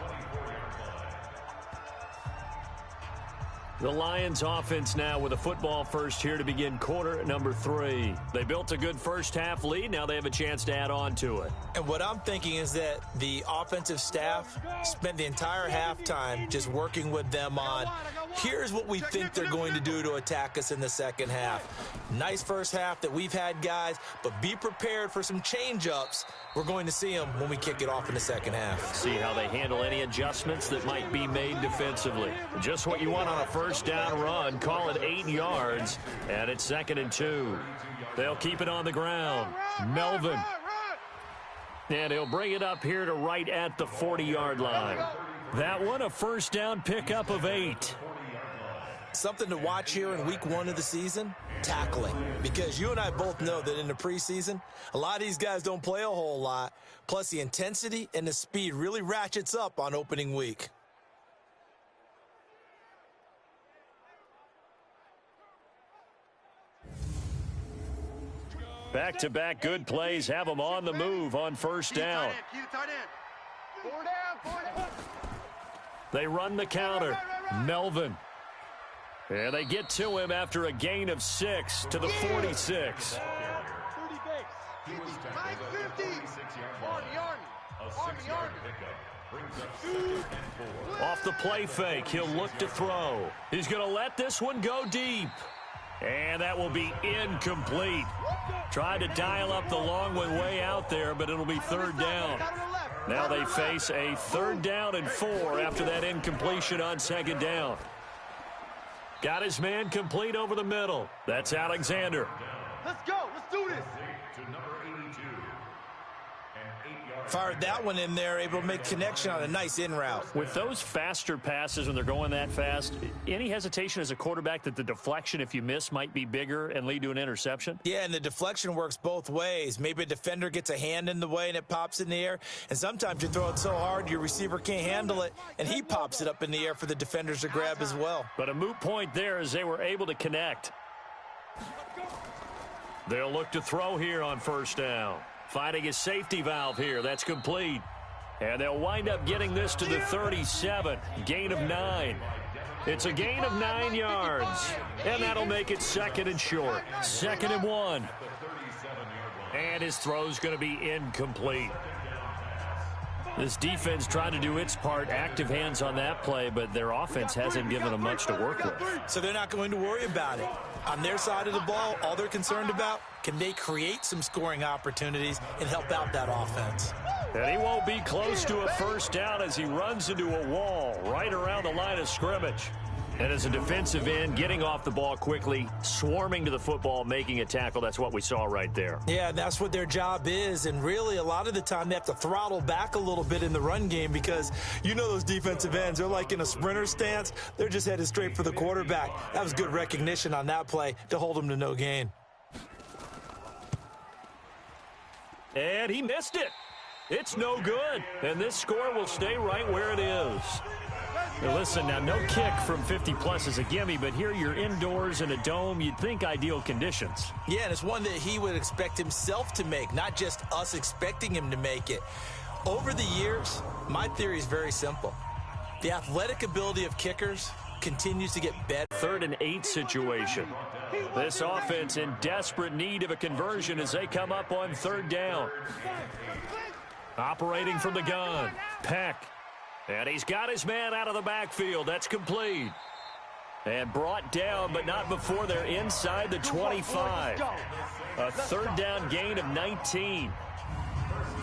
The Lions offense now with a football first here to begin quarter number 3. They built a good first half lead. Now they have a chance to add on to it. And what I'm thinking is that the offensive staff spent the entire halftime just working with them on, here's what we think they're going to do to attack us in the second half. Nice first half that we've had, guys, but be prepared for some change-ups. We're going to see them when we kick it off in the second half. See how they handle any adjustments that might be made defensively. Just what you want on a first down run. Call it 8 yards, and it's 2nd and 2. They'll keep it on the ground. Melvin. And he'll bring it up here to right at the 40-yard line. That one, a first down pickup of 8. Something to watch here in week 1 of the season, tackling. Because you and I both know that in the preseason, a lot of these guys don't play a whole lot. Plus, the intensity and the speed really ratchets up on opening week. Back-to-back good plays have them on the move on first down. They run the counter. Melvin. And they get to him after a gain of 6 to the 46. Off the play fake, he'll look to throw. He's going to let this one go deep. And that will be incomplete. Tried to dial up the long one way out there, but it'll be third down. Now they face a 3rd down and 4 after that incompletion on 2nd down. Got his man complete over the middle. That's Alexander. Let's go. Let's do this. Fired that one in there, able to make connection on a nice in route. With those faster passes when they're going that fast, any hesitation as a quarterback that the deflection, if you miss, might be bigger and lead to an interception? Yeah, and the deflection works both ways. Maybe a defender gets a hand in the way and it pops in the air. And sometimes you throw it so hard your receiver can't handle it, and he pops it up in the air for the defenders to grab as well. But a moot point there as they were able to connect. They'll look to throw here on first down. Finding a safety valve here. That's complete. And they'll wind up getting this to the 37. Gain of 9. It's a gain of 9 yards. And that'll make it 2nd and short. 2nd and 1. And his throw's going to be incomplete. This defense trying to do its part. Active hands on that play, but their offense hasn't given them much to work with. So they're not going to worry about it. On their side of the ball, all they're concerned about, can they create some scoring opportunities and help out that offense? And he won't be close to a first down as he runs into a wall right around the line of scrimmage. And as a defensive end, getting off the ball quickly, swarming to the football, making a tackle, that's what we saw right there. Yeah, that's what their job is. And really, a lot of the time, they have to throttle back a little bit in the run game because you know those defensive ends, they're like in a sprinter stance. They're just headed straight for the quarterback. That was good recognition on that play to hold them to no gain. And he missed it. It's no good. And this score will stay right where it is. Now listen, now no kick from 50-plus is a gimme, but here you're indoors in a dome. You'd think ideal conditions. Yeah, and it's one that he would expect himself to make, not just us expecting him to make it. Over the years, my theory is very simple. The athletic ability of kickers continues to get better. 3rd and 8 situation. This offense in desperate need of a conversion as they come up on 3rd down. Operating from the gun, Peck. And he's got his man out of the backfield. That's complete. And brought down, but not before they're inside the 25. A 3rd down gain of 19.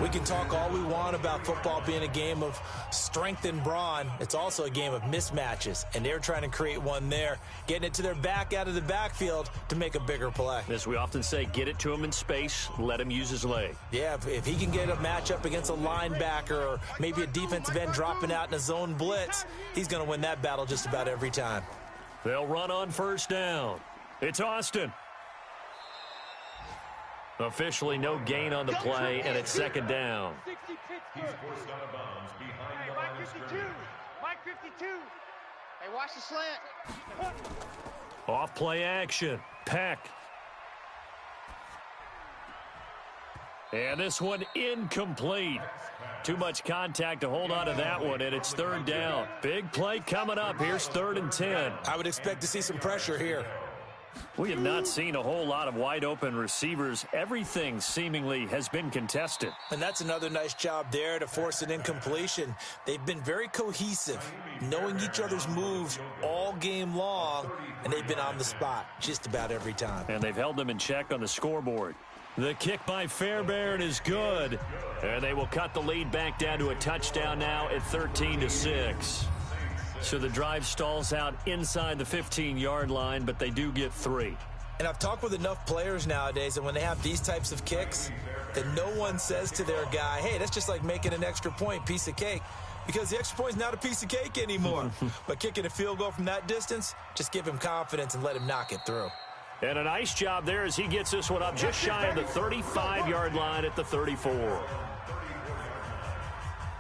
We can talk all we want about football being a game of strength and brawn. It's also a game of mismatches, and they're trying to create one there, getting it to their back out of the backfield to make a bigger play. As we often say, get it to him in space, let him use his leg. Yeah, if he can get a matchup against a linebacker or maybe a defensive end dropping out in a zone blitz, he's going to win that battle just about every time. They'll run on first down. It's Austin. Officially no gain on the play, and it's 2nd down. He's forced out of bounds behind the line of scrimmage. Mike 52. Hey, watch the slant. Off play action. Peck. And this one incomplete. Too much contact to hold on to that one, and it's 3rd down. Big play coming up. Here's 3rd and 10. I would expect to see some pressure here. We have not seen a whole lot of wide-open receivers. Everything seemingly has been contested. And that's another nice job there to force an incompletion. They've been very cohesive, knowing each other's moves all game long, and they've been on the spot just about every time. And they've held them in check on the scoreboard. The kick by Fairbairn is good. And they will cut the lead back down to a touchdown now at 13-6. So the drive stalls out inside the 15-yard line, but they do get 3. And I've talked with enough players nowadays, and when they have these types of kicks, that no one says to their guy, hey, that's just like making an extra point, piece of cake. Because the extra point is not a piece of cake anymore. But kicking a field goal from that distance, just give him confidence and let him knock it through. And a nice job there as he gets this one up just shy of the 35-yard line at the 34.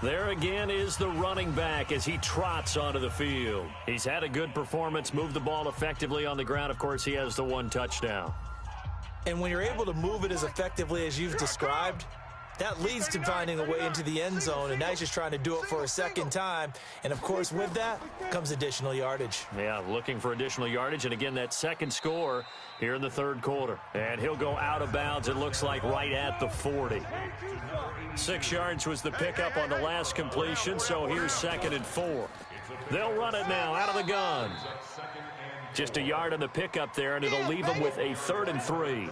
There again is the running back as he trots onto the field. He's had a good performance, moved the ball effectively on the ground. Of course, he has the one touchdown. And when you're able to move it as effectively as you've described, that leads to finding a way into the end zone, and now he's just trying to do it for a second time. And, of course, with that comes additional yardage. Yeah, looking for additional yardage. And, again, that second score here in the third quarter. And he'll go out of bounds, it looks like, right at the 40. 6 yards was the pickup on the last completion, so here's 2nd and 4. They'll run it now out of the gun. Just a yard on the pickup there, and it'll leave them with a 3rd and 3.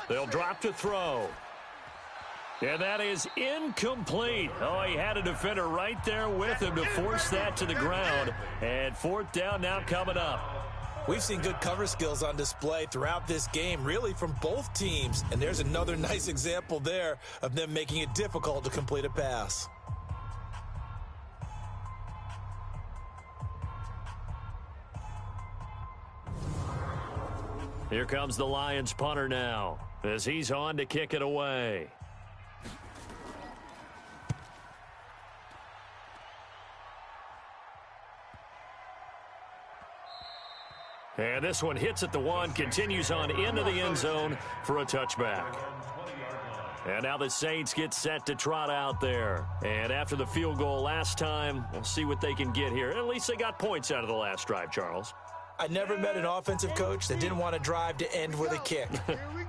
They'll drop to throw. And that is incomplete. Oh, he had a defender right there with him to force that to the ground. And 4th down now coming up. We've seen good cover skills on display throughout this game, really from both teams. And there's another nice example there of them making it difficult to complete a pass. Here comes the Lions punter now as he's on to kick it away. And this one hits at the 1, continues on into the end zone for a touchback. And now the Saints get set to trot out there. And after the field goal last time, we'll see what they can get here. At least they got points out of the last drive, Charles. I never met an offensive coach that didn't want to drive to end with a kick.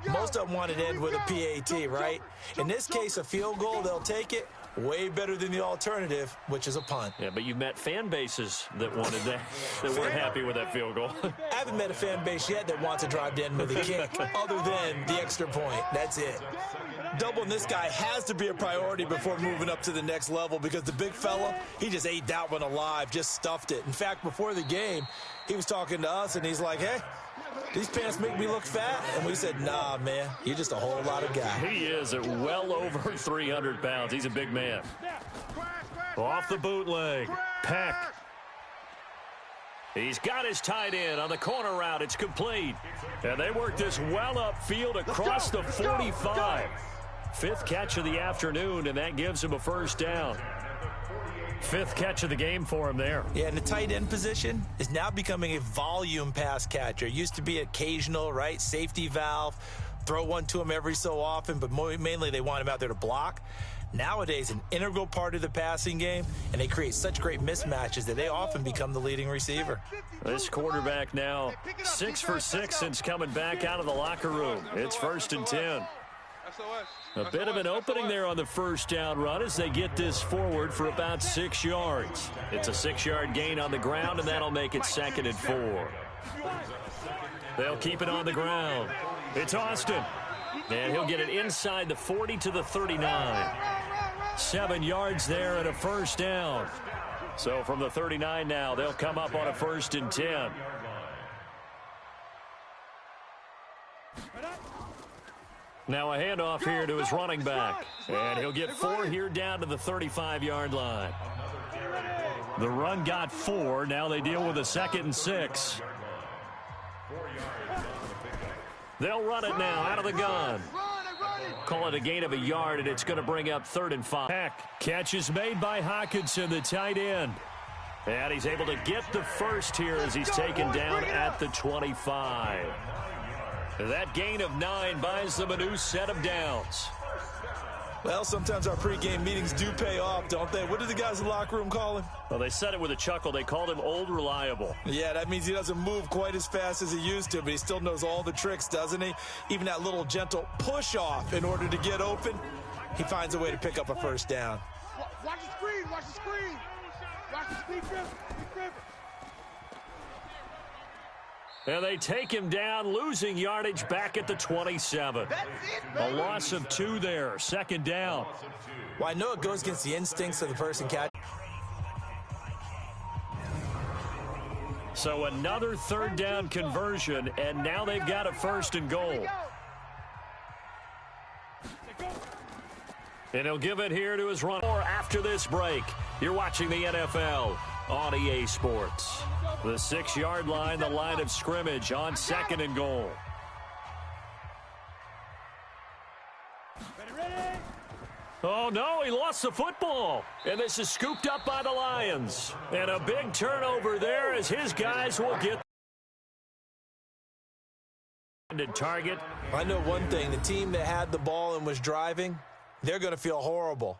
Most of them wanted to end with a PAT, right? In this case, a field goal, they'll take it. Way better than the alternative, which is a punt. Yeah, but you've met fan bases that wanted that, that weren't happy with that field goal. I haven't met a fan base yet that wants to drive to end with a kick, other than the extra point. That's it. Doubling this guy has to be a priority before moving up to the next level because the big fella, he just ate that one alive, just stuffed it. In fact, before the game, he was talking to us, and he's like, hey, these pants make me look fat. And we said, nah, man, you're just a whole lot of guy. He is at well over 300 pounds. He's a big man. Off the bootleg. Peck. He's got his tight end on the corner route. It's complete. And they work this well upfield across the 45. 5th catch of the afternoon, and that gives him a 1st down. 5th catch of the game for him there. Yeah, and the tight end position is now becoming a volume pass catcher. Used to be occasional, right? Safety valve. Throw one to him every so often, but mainly they want him out there to block. Nowadays, an integral part of the passing game, and they create such great mismatches that they often become the leading receiver. This quarterback now 6 for 6 since coming back out of the locker room. It's 1st and 10. A bit of an opening there on the 1st down run as they get this forward for about 6 yards. It's a 6-yard gain on the ground, and that'll make it 2nd and 4. They'll keep it on the ground. It's Austin. And he'll get it inside the 40 to the 39. 7 yards there and a 1st down. So from the 39 now, they'll come up on a 1st and 10. Now a handoff here to his running back. And he'll get 4 here down to the 35-yard line. The run got 4. Now they deal with a 2nd and 6. They'll run it now out of the gun. Call it a gain of a yard, and it's going to bring up 3rd and 5. Heck, catch is made by Hockenson, the tight end. And he's able to get the 1st here as he's taken down at the 25. That gain of 9 buys them a new set of downs. Well, sometimes our pregame meetings do pay off, don't they? What do the guys in the locker room call him? Well, they said it with a chuckle. They called him Old Reliable. Yeah, that means he doesn't move quite as fast as he used to, but he still knows all the tricks, doesn't he? Even that little gentle push-off in order to get open, he finds a way to pick up a 1st down. Watch the screen, watch the screen. Watch the screen, Griffin. And they take him down, losing yardage back at the 27. A loss of 2 there, 2nd down. Well, I know it goes against the instincts of the person catching. So another third down conversion, and now they've got a 1st and goal. And he'll give it here to his runner. After this break, you're watching the NFL on EA Sports. The 6-yard line, the line of scrimmage on 2nd and goal. Oh, no, he lost the football. And this is scooped up by the Lions. And a big turnover there as his guys will get the target. I know one thing. The team that had the ball and was driving, they're going to feel horrible.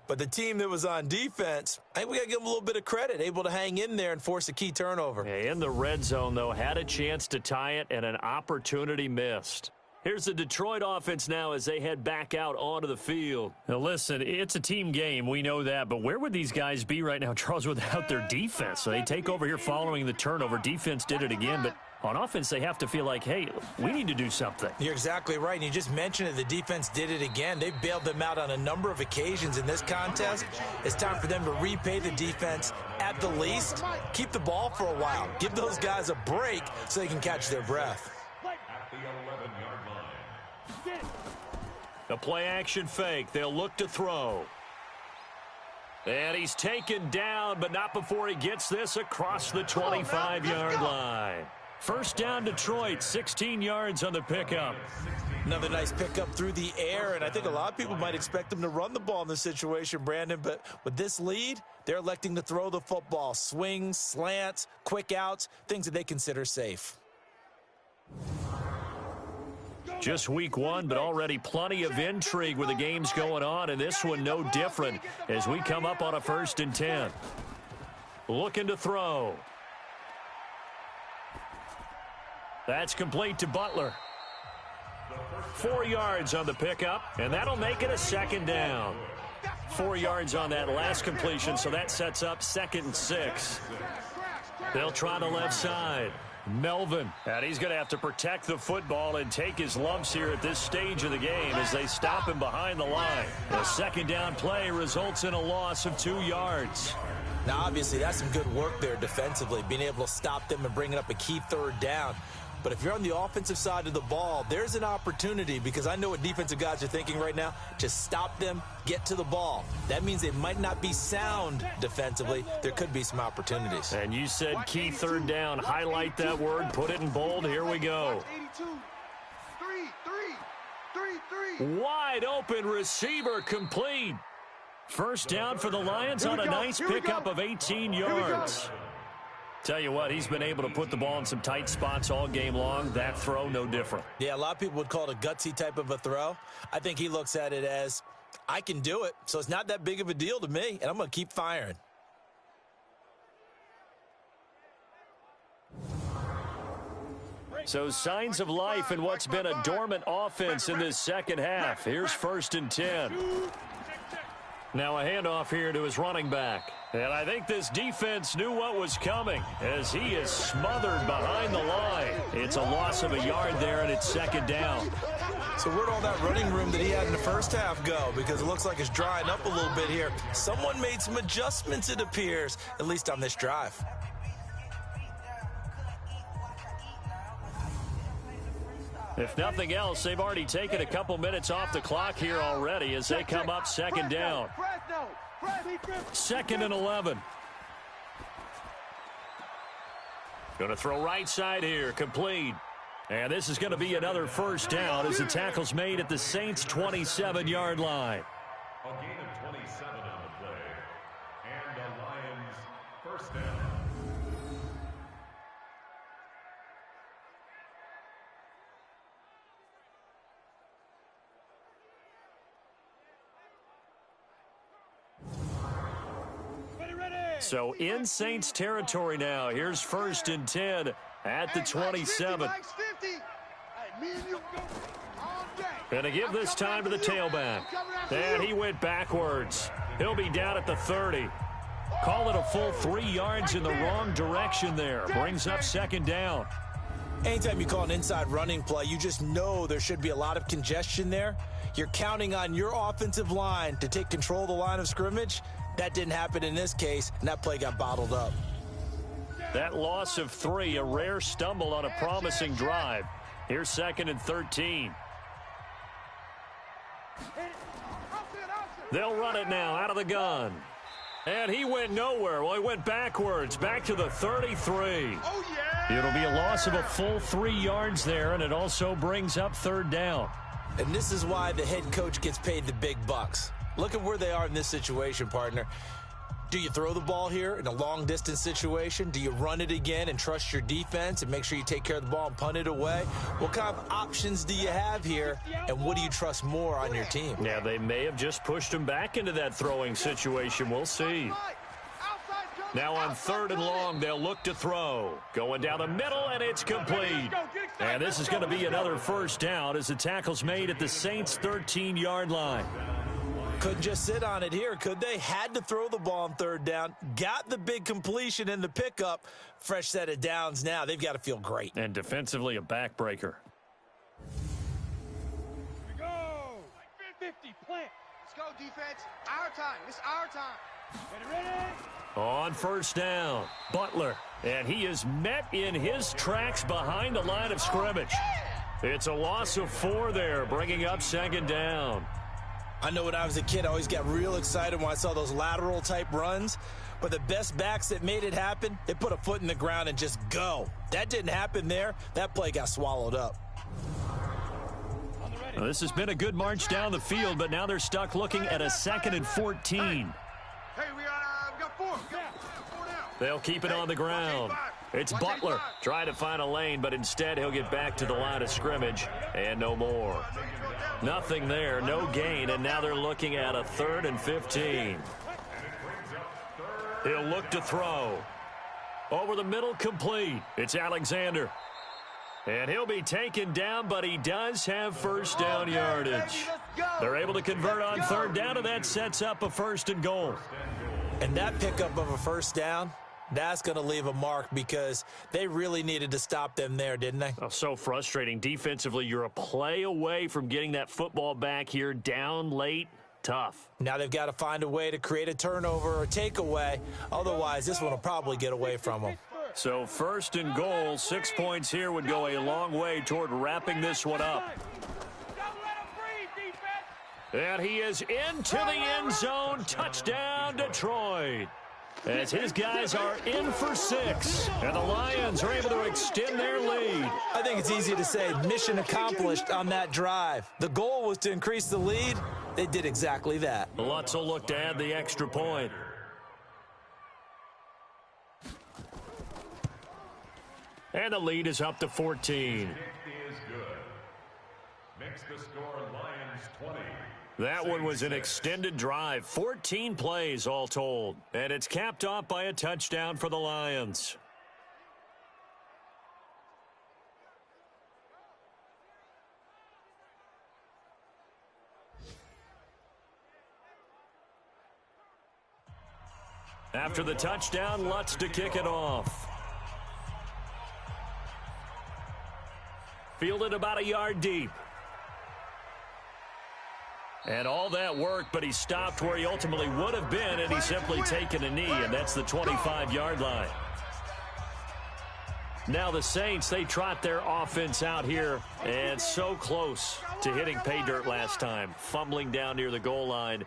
But the team that was on defense, I think we got to give them a little bit of credit, able to hang in there and force a key turnover. In the red zone, though, had a chance to tie it and an opportunity missed. Here's the Detroit offense now as they head back out onto the field. Now, listen, it's a team game. We know that. But where would these guys be right now, Charles, without their defense? So they take over here following the turnover. Defense did it again. But on offense, they have to feel like, hey, we need to do something. You're exactly right. And you just mentioned it. The defense did it again. They bailed them out on a number of occasions in this contest. It's time for them to repay the defense at the least. Keep the ball for a while. Give those guys a break so they can catch their breath. At the 11-yard line. A play-action fake. They'll look to throw. And he's taken down, but not before he gets this across the 25-yard line. 1st down, Detroit, 16 yards on the pickup. Another nice pickup through the air, and I think a lot of people might expect them to run the ball in this situation, Brandon, but with this lead, they're electing to throw the football. Swings, slants, quick outs, things that they consider safe. Just week 1, but already plenty of intrigue with the games going on, and this one no different as we come up on a 1st and 10. Looking to throw. That's complete to Butler. 4 yards on the pickup, and that'll make it a 2nd down. 4 yards on that last completion, so that sets up 2nd and 6. They'll try the left side. Melvin, and he's going to have to protect the football and take his lumps here at this stage of the game as they stop him behind the line. A 2nd down play results in a loss of 2 yards. Now, obviously, that's some good work there defensively, being able to stop them and bringing up a key 3rd down. But if you're on the offensive side of the ball, there's an opportunity, because I know what defensive guys are thinking right now, to stop them, get to the ball. That means they might not be sound defensively. There could be some opportunities. And you said key 3rd down. Highlight that word. Put it in bold. Here we go. 3. Wide open receiver complete. 1st down for the Lions on a nice pickup of 18 yards. Tell you what, he's been able to put the ball in some tight spots all game long. That throw, no different. Yeah, a lot of people would call it a gutsy type of a throw. I think he looks at it as, I can do it, so it's not that big of a deal to me, and I'm going to keep firing. So signs of life in what's been a dormant offense in this 2nd half. Here's 1st and 10. Now a handoff here to his running back. And I think this defense knew what was coming as he is smothered behind the line. It's a loss of a yard there, and it's 2nd down. So where'd all that running room that he had in the 1st half go? Because it looks like it's drying up a little bit here. Someone made some adjustments, it appears, at least on this drive. If nothing else, they've already taken a couple minutes off the clock here already as they come up 2nd down. 2nd and 11. Going to throw right side here, complete. And this is going to be another 1st down as the tackle's made at the Saints' 27-yard line. A gain of 27 on the play. And the Lions 1st down. So in Saints territory now. Here's 1st and 10 at the 27. And to give this time to the tailback. And he went backwards. He'll be down at the 30. Call it a full 3 yards in the wrong direction there. Brings up 2nd down. Anytime you call an inside running play, you just know there should be a lot of congestion there. You're counting on your offensive line to take control of the line of scrimmage. That didn't happen in this case, and that play got bottled up. That loss of 3, a rare stumble on a promising drive. Here's 2nd and 13. They'll run it now out of the gun. And he went nowhere. Well, he went backwards, back to the 33. Oh, yeah! It'll be a loss of a full 3 yards there, and it also brings up 3rd down. And this is why the head coach gets paid the big bucks. Look at where they are in this situation, partner. Do you throw the ball here in a long-distance situation? Do you run it again and trust your defense and make sure you take care of the ball and punt it away? What kind of options do you have here, and what do you trust more on your team? Yeah, they may have just pushed him back into that throwing situation. We'll see. Now on 3rd and long, they'll look to throw. Going down the middle, and it's complete. And this is going to be another 1st down as the tackle's made at the Saints' 13-yard line. Couldn't just sit on it here, could they? Had to throw the ball on 3rd down. Got the big completion in the pickup. Fresh set of downs now. They've got to feel great. And defensively, a backbreaker. Here we go. 50, plant. Let's go, defense. Our time. It's our time. Ready? On 1st down, Butler. And he is met in his tracks behind the line of scrimmage. It's a loss of 4 there, bringing up 2nd down. I know when I was a kid, I always got real excited when I saw those lateral-type runs. But the best backs that made it happen, they put a foot in the ground and just go. That didn't happen there. That play got swallowed up. Well, this has been a good march down the field, but now they're stuck looking at a 2nd and 14. Hey, we got 4. We got 4 now. They'll keep it on the ground. It's Butler trying to find a lane, but instead he'll get back to the line of scrimmage and no more. Nothing there, no gain, and now they're looking at a 3rd and 15. He'll look to throw. Over the middle, complete. It's Alexander. And he'll be taken down, but he does have 1st down yardage. They're able to convert on 3rd down, and that sets up a 1st and goal. And that pickup of a 1st down, that's going to leave a mark because they really needed to stop them there, didn't they? Oh, so frustrating. Defensively, you're a play away from getting that football back here. Down late, tough. Now they've got to find a way to create a turnover or takeaway. Otherwise, this one will probably get away from them. So 1st and goal, 6 points here would go a long way toward wrapping this one up. And he is into the end zone. Touchdown, Detroit. As his guys are in for 6. And the Lions are able to extend their lead. I think it's easy to say mission accomplished on that drive. The goal was to increase the lead. They did exactly that. Lutz will look to add the extra point. And the lead is up to 14. Is good. Makes the score Lions 20. That one was an extended drive, 14 plays all told. And it's capped off by a touchdown for the Lions. After the touchdown, Lutz to kick it off. Fielded about a yard deep. And all that work, but he stopped where he ultimately would have been, and he's simply taken a knee, and that's the 25-yard line. Now the Saints, they trot their offense out here, and so close to hitting pay dirt last time, fumbling down near the goal line.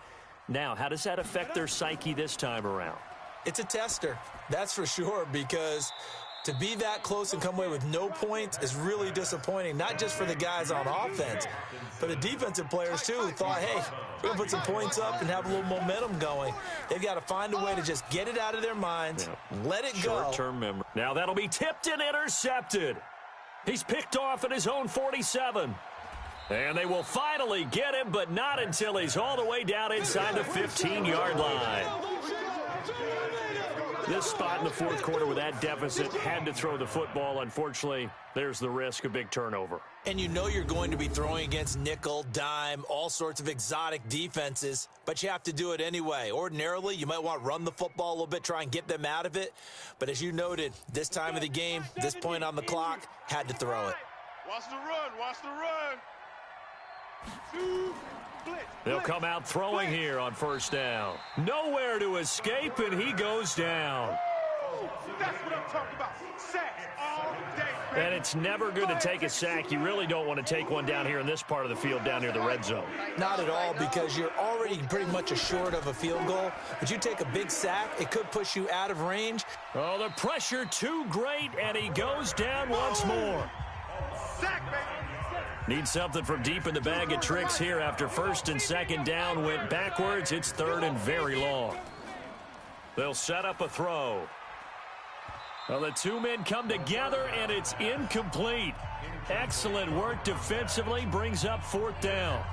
Now, how does that affect their psyche this time around? It's a tester, that's for sure, because to be that close and come away with no points is really disappointing, not just for the guys on offense, but the defensive players, too, who thought, hey, we're going to put some points up and have a little momentum going. They've got to find a way to just get it out of their minds, let it go. Short-term memory. Now that'll be tipped and intercepted. He's picked off at his own 47. And they will finally get him, but not until he's all the way down inside the 15-yard line. This spot in the 4th quarter with that deficit had to throw the football. Unfortunately, there's the risk of big turnover. And you know you're going to be throwing against nickel, dime, all sorts of exotic defenses, but you have to do it anyway. Ordinarily, you might want to run the football a little bit, try and get them out of it. But as you noted, this time of the game, this point on the clock, had to throw it. Watch the run. Watch the run. They'll come out throwing here on 1st down. Nowhere to escape, and he goes down. That's what I'm talking about. Sacks all day, baby. And it's never good to take a sack. You really don't want to take one down here in this part of the field, down near the red zone. Not at all, because you're already pretty much assured of a field goal. But you take a big sack, it could push you out of range. Oh, the pressure too great, and he goes down once more. Sack, baby. Needs something from deep in the bag of tricks here after first and second down went backwards. It's third and very long. They'll set up a throw. Well, the two men come together, and it's incomplete. Excellent work defensively, brings up fourth down.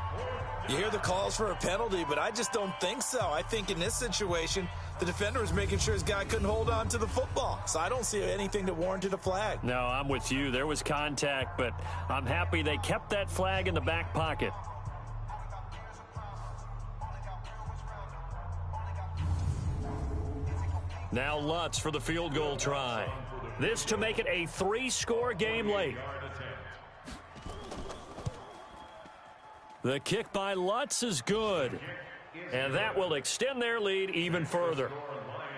You hear the calls for a penalty, but I just don't think so. I think in this situation, the defender was making sure his guy couldn't hold on to the football. So I don't see anything that warranted a flag. No, I'm with you. There was contact, but I'm happy they kept that flag in the back pocket. Now Lutz for the field goal try. This to make it a 3-score game late. The kick by Lutz is good. And that will extend their lead even further.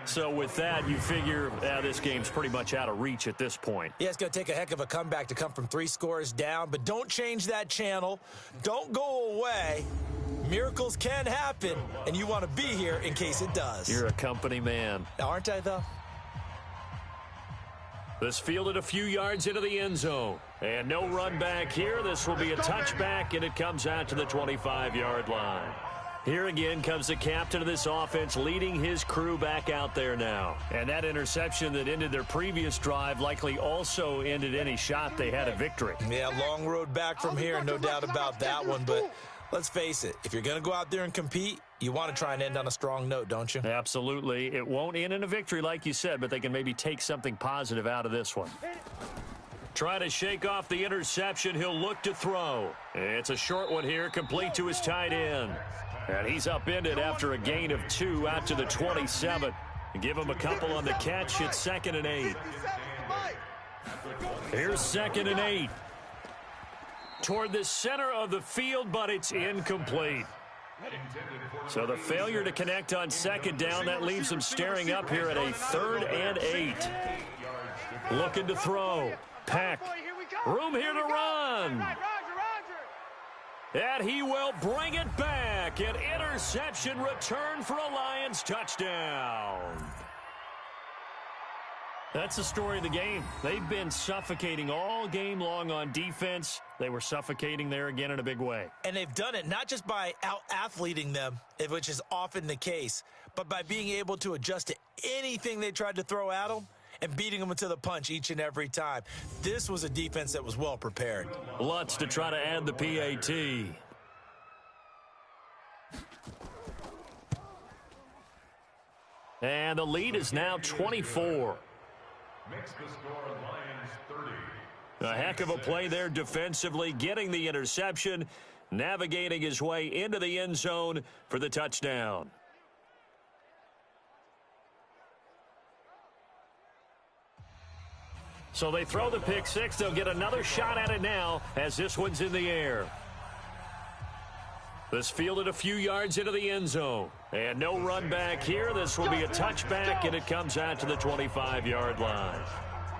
So with that, you figure this game's pretty much out of reach at this point. Yeah, it's going to take a heck of a comeback to come from 3 scores down. But don't change that channel. Don't go away. Miracles can happen, and you want to be here in case it does. You're a company man. Aren't I, though? This fielded a few yards into the end zone. And no run back here. This will be a touchback, and it comes out to the 25-yard line. Here again comes the captain of this offense, leading his crew back out there now. And that interception that ended their previous drive likely also ended any shot they had at victory. Yeah, long road back from here, no doubt about that one. But let's face it, if you're going to go out there and compete, you want to try and end on a strong note, don't you? Absolutely. It won't end in a victory like you said, but they can maybe take something positive out of this one. Try to shake off the interception. He'll look to throw. It's a short one here, complete to his tight end. And he's upended after a gain of 2 out to the 27. Give him a couple on the catch. It's 2nd and 8. Here's 2nd and 8. Toward the center of the field, but it's incomplete. So the failure to connect on 2nd down, that leaves them staring up here at a 3rd and 8. Looking to throw. Peck. Room here to run. And he will bring it back. An interception return for a Lions touchdown. That's the story of the game. They've been suffocating all game long on defense. They were suffocating there again in a big way. And they've done it not just by out-athleting them, which is often the case, but by being able to adjust to anything they tried to throw at them and beating them to the punch each and every time. This was a defense that was well prepared. Lutz to try to add the PAT. And the lead is now 24. Makes the score Lions 30. A heck of a play there defensively, getting the interception, navigating his way into the end zone for the touchdown. So they throw the pick six. They'll get another shot at it now as this one's in the air. This fielded a few yards into the end zone. And no run back here. This will be a touchback, and it comes out to the 25-yard line.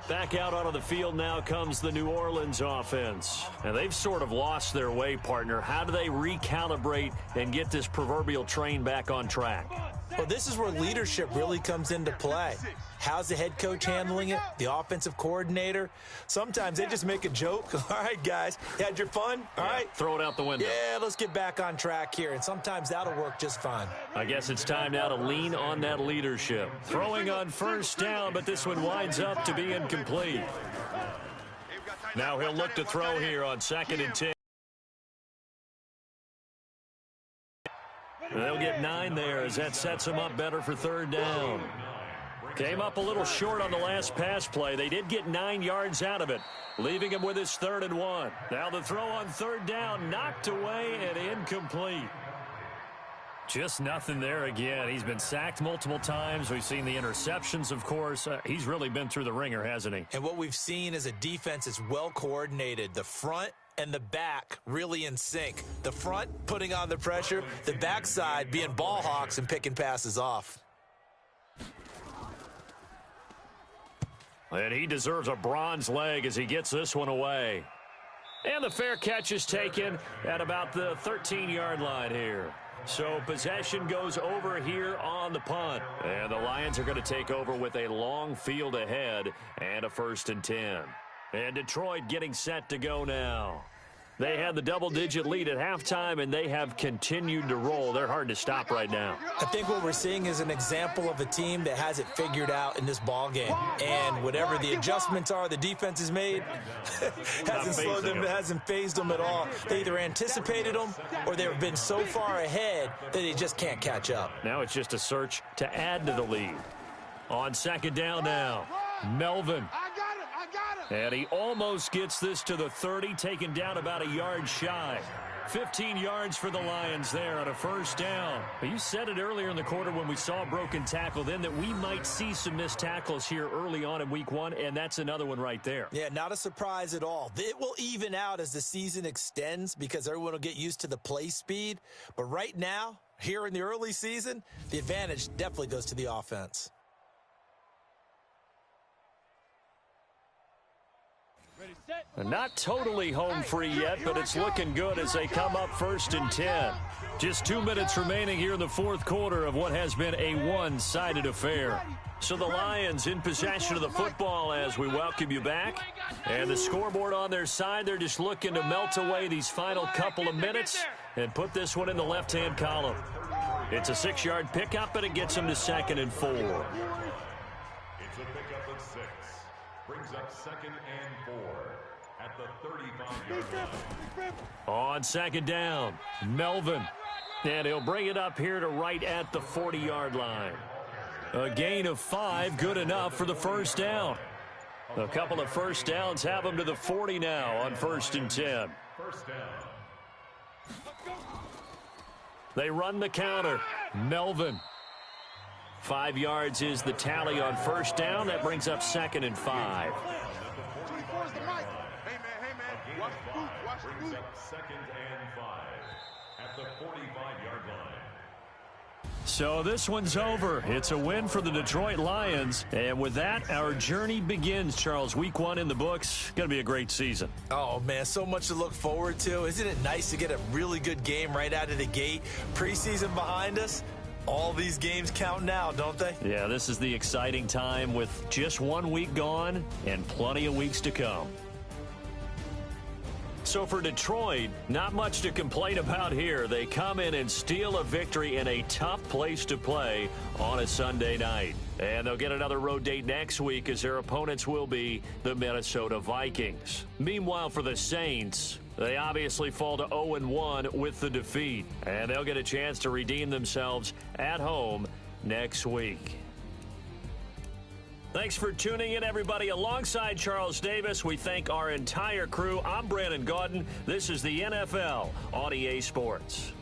Back out onto the field now comes the New Orleans offense. And they've sort of lost their way, partner. How do they recalibrate and get this proverbial train back on track? Well, this is where leadership really comes into play. How's the head coach handling it? The offensive coordinator? Sometimes they just make a joke. All right, guys, you had your fun? All right. Throw it out the window. Yeah, let's get back on track here. And sometimes that'll work just fine. I guess it's time now to lean on that leadership. Throwing on first down, but this one winds up to be incomplete. Now he'll look to throw here on 2nd and 10. They'll get 9 there as that sets them up better for 3rd down. Came up a little short on the last pass play. They did get 9 yards out of it, leaving him with his 3rd and 1. Now the throw on 3rd down, knocked away and incomplete. Just nothing there again. He's been sacked multiple times. We've seen the interceptions, of course. He's really been through the ringer, hasn't he? And what we've seen is a defense that's well coordinated. The front and the back really in sync. The front putting on the pressure, the backside being ball hawks and picking passes off. And he deserves a bronze leg as he gets this one away. And the fair catch is taken at about the 13-yard line here. So possession goes over here on the punt. And the Lions are going to take over with a long field ahead and a 1st and 10. And Detroit getting set to go now. They had the double-digit lead at halftime, and they have continued to roll. They're hard to stop right now. I think what we're seeing is an example of a team that has it figured out in this ball game. And whatever the adjustments are the defense has made, hasn't slowed them, hasn't phased them at all. They either anticipated them or they've been so far ahead that they just can't catch up. Now it's just a search to add to the lead. On 2nd down now, Melvin. And he almost gets this to the 30, taken down about a yard shy. 15 yards for the Lions there on a 1st down. But you said it earlier in the quarter when we saw a broken tackle then that we might see some missed tackles here early on in week 1, and that's another one right there. Yeah, not a surprise at all. It will even out as the season extends because everyone will get used to the play speed. But right now, here in the early season, the advantage definitely goes to the offense. And not totally home free yet, but it's looking good as they come up 1st and 10. Just 2 minutes remaining here in the 4th quarter of what has been a one-sided affair. So the Lions in possession of the football as we welcome you back. And the scoreboard on their side, they're just looking to melt away these final couple of minutes and put this one in the left-hand column. It's a 6-yard pickup, and it gets them to 2nd and 4. It's a pickup of 6. Brings up 2nd and 4 at the 35-yard line. On 2nd down, Melvin. And he'll bring it up here to right at the 40-yard line. A gain of 5, good enough for the 1st down. A couple of 1st downs have them to the 40 now on 1st and 10. 1st down. They run the counter. Melvin. 5 yards is the tally on 1st down. That brings up 2nd and 5. Brings up 2nd and 5 at the 45-yard line. So this one's over. It's a win for the Detroit Lions. And with that, our journey begins, Charles. Week 1 in the books. Going to be a great season. Oh, man, so much to look forward to. Isn't it nice to get a really good game right out of the gate? Preseason behind us. All these games count now, don't they? Yeah, this is the exciting time with just 1 week gone and plenty of weeks to come. So for Detroit, not much to complain about here. They come in and steal a victory in a tough place to play on a Sunday night. And they'll get another road date next week as their opponents will be the Minnesota Vikings. Meanwhile, for the Saints, they obviously fall to 0-1 with the defeat. And they'll get a chance to redeem themselves at home next week. Thanks for tuning in, everybody. Alongside Charles Davis, we thank our entire crew. I'm Brandon Gaudin. This is the NFL on EA Sports.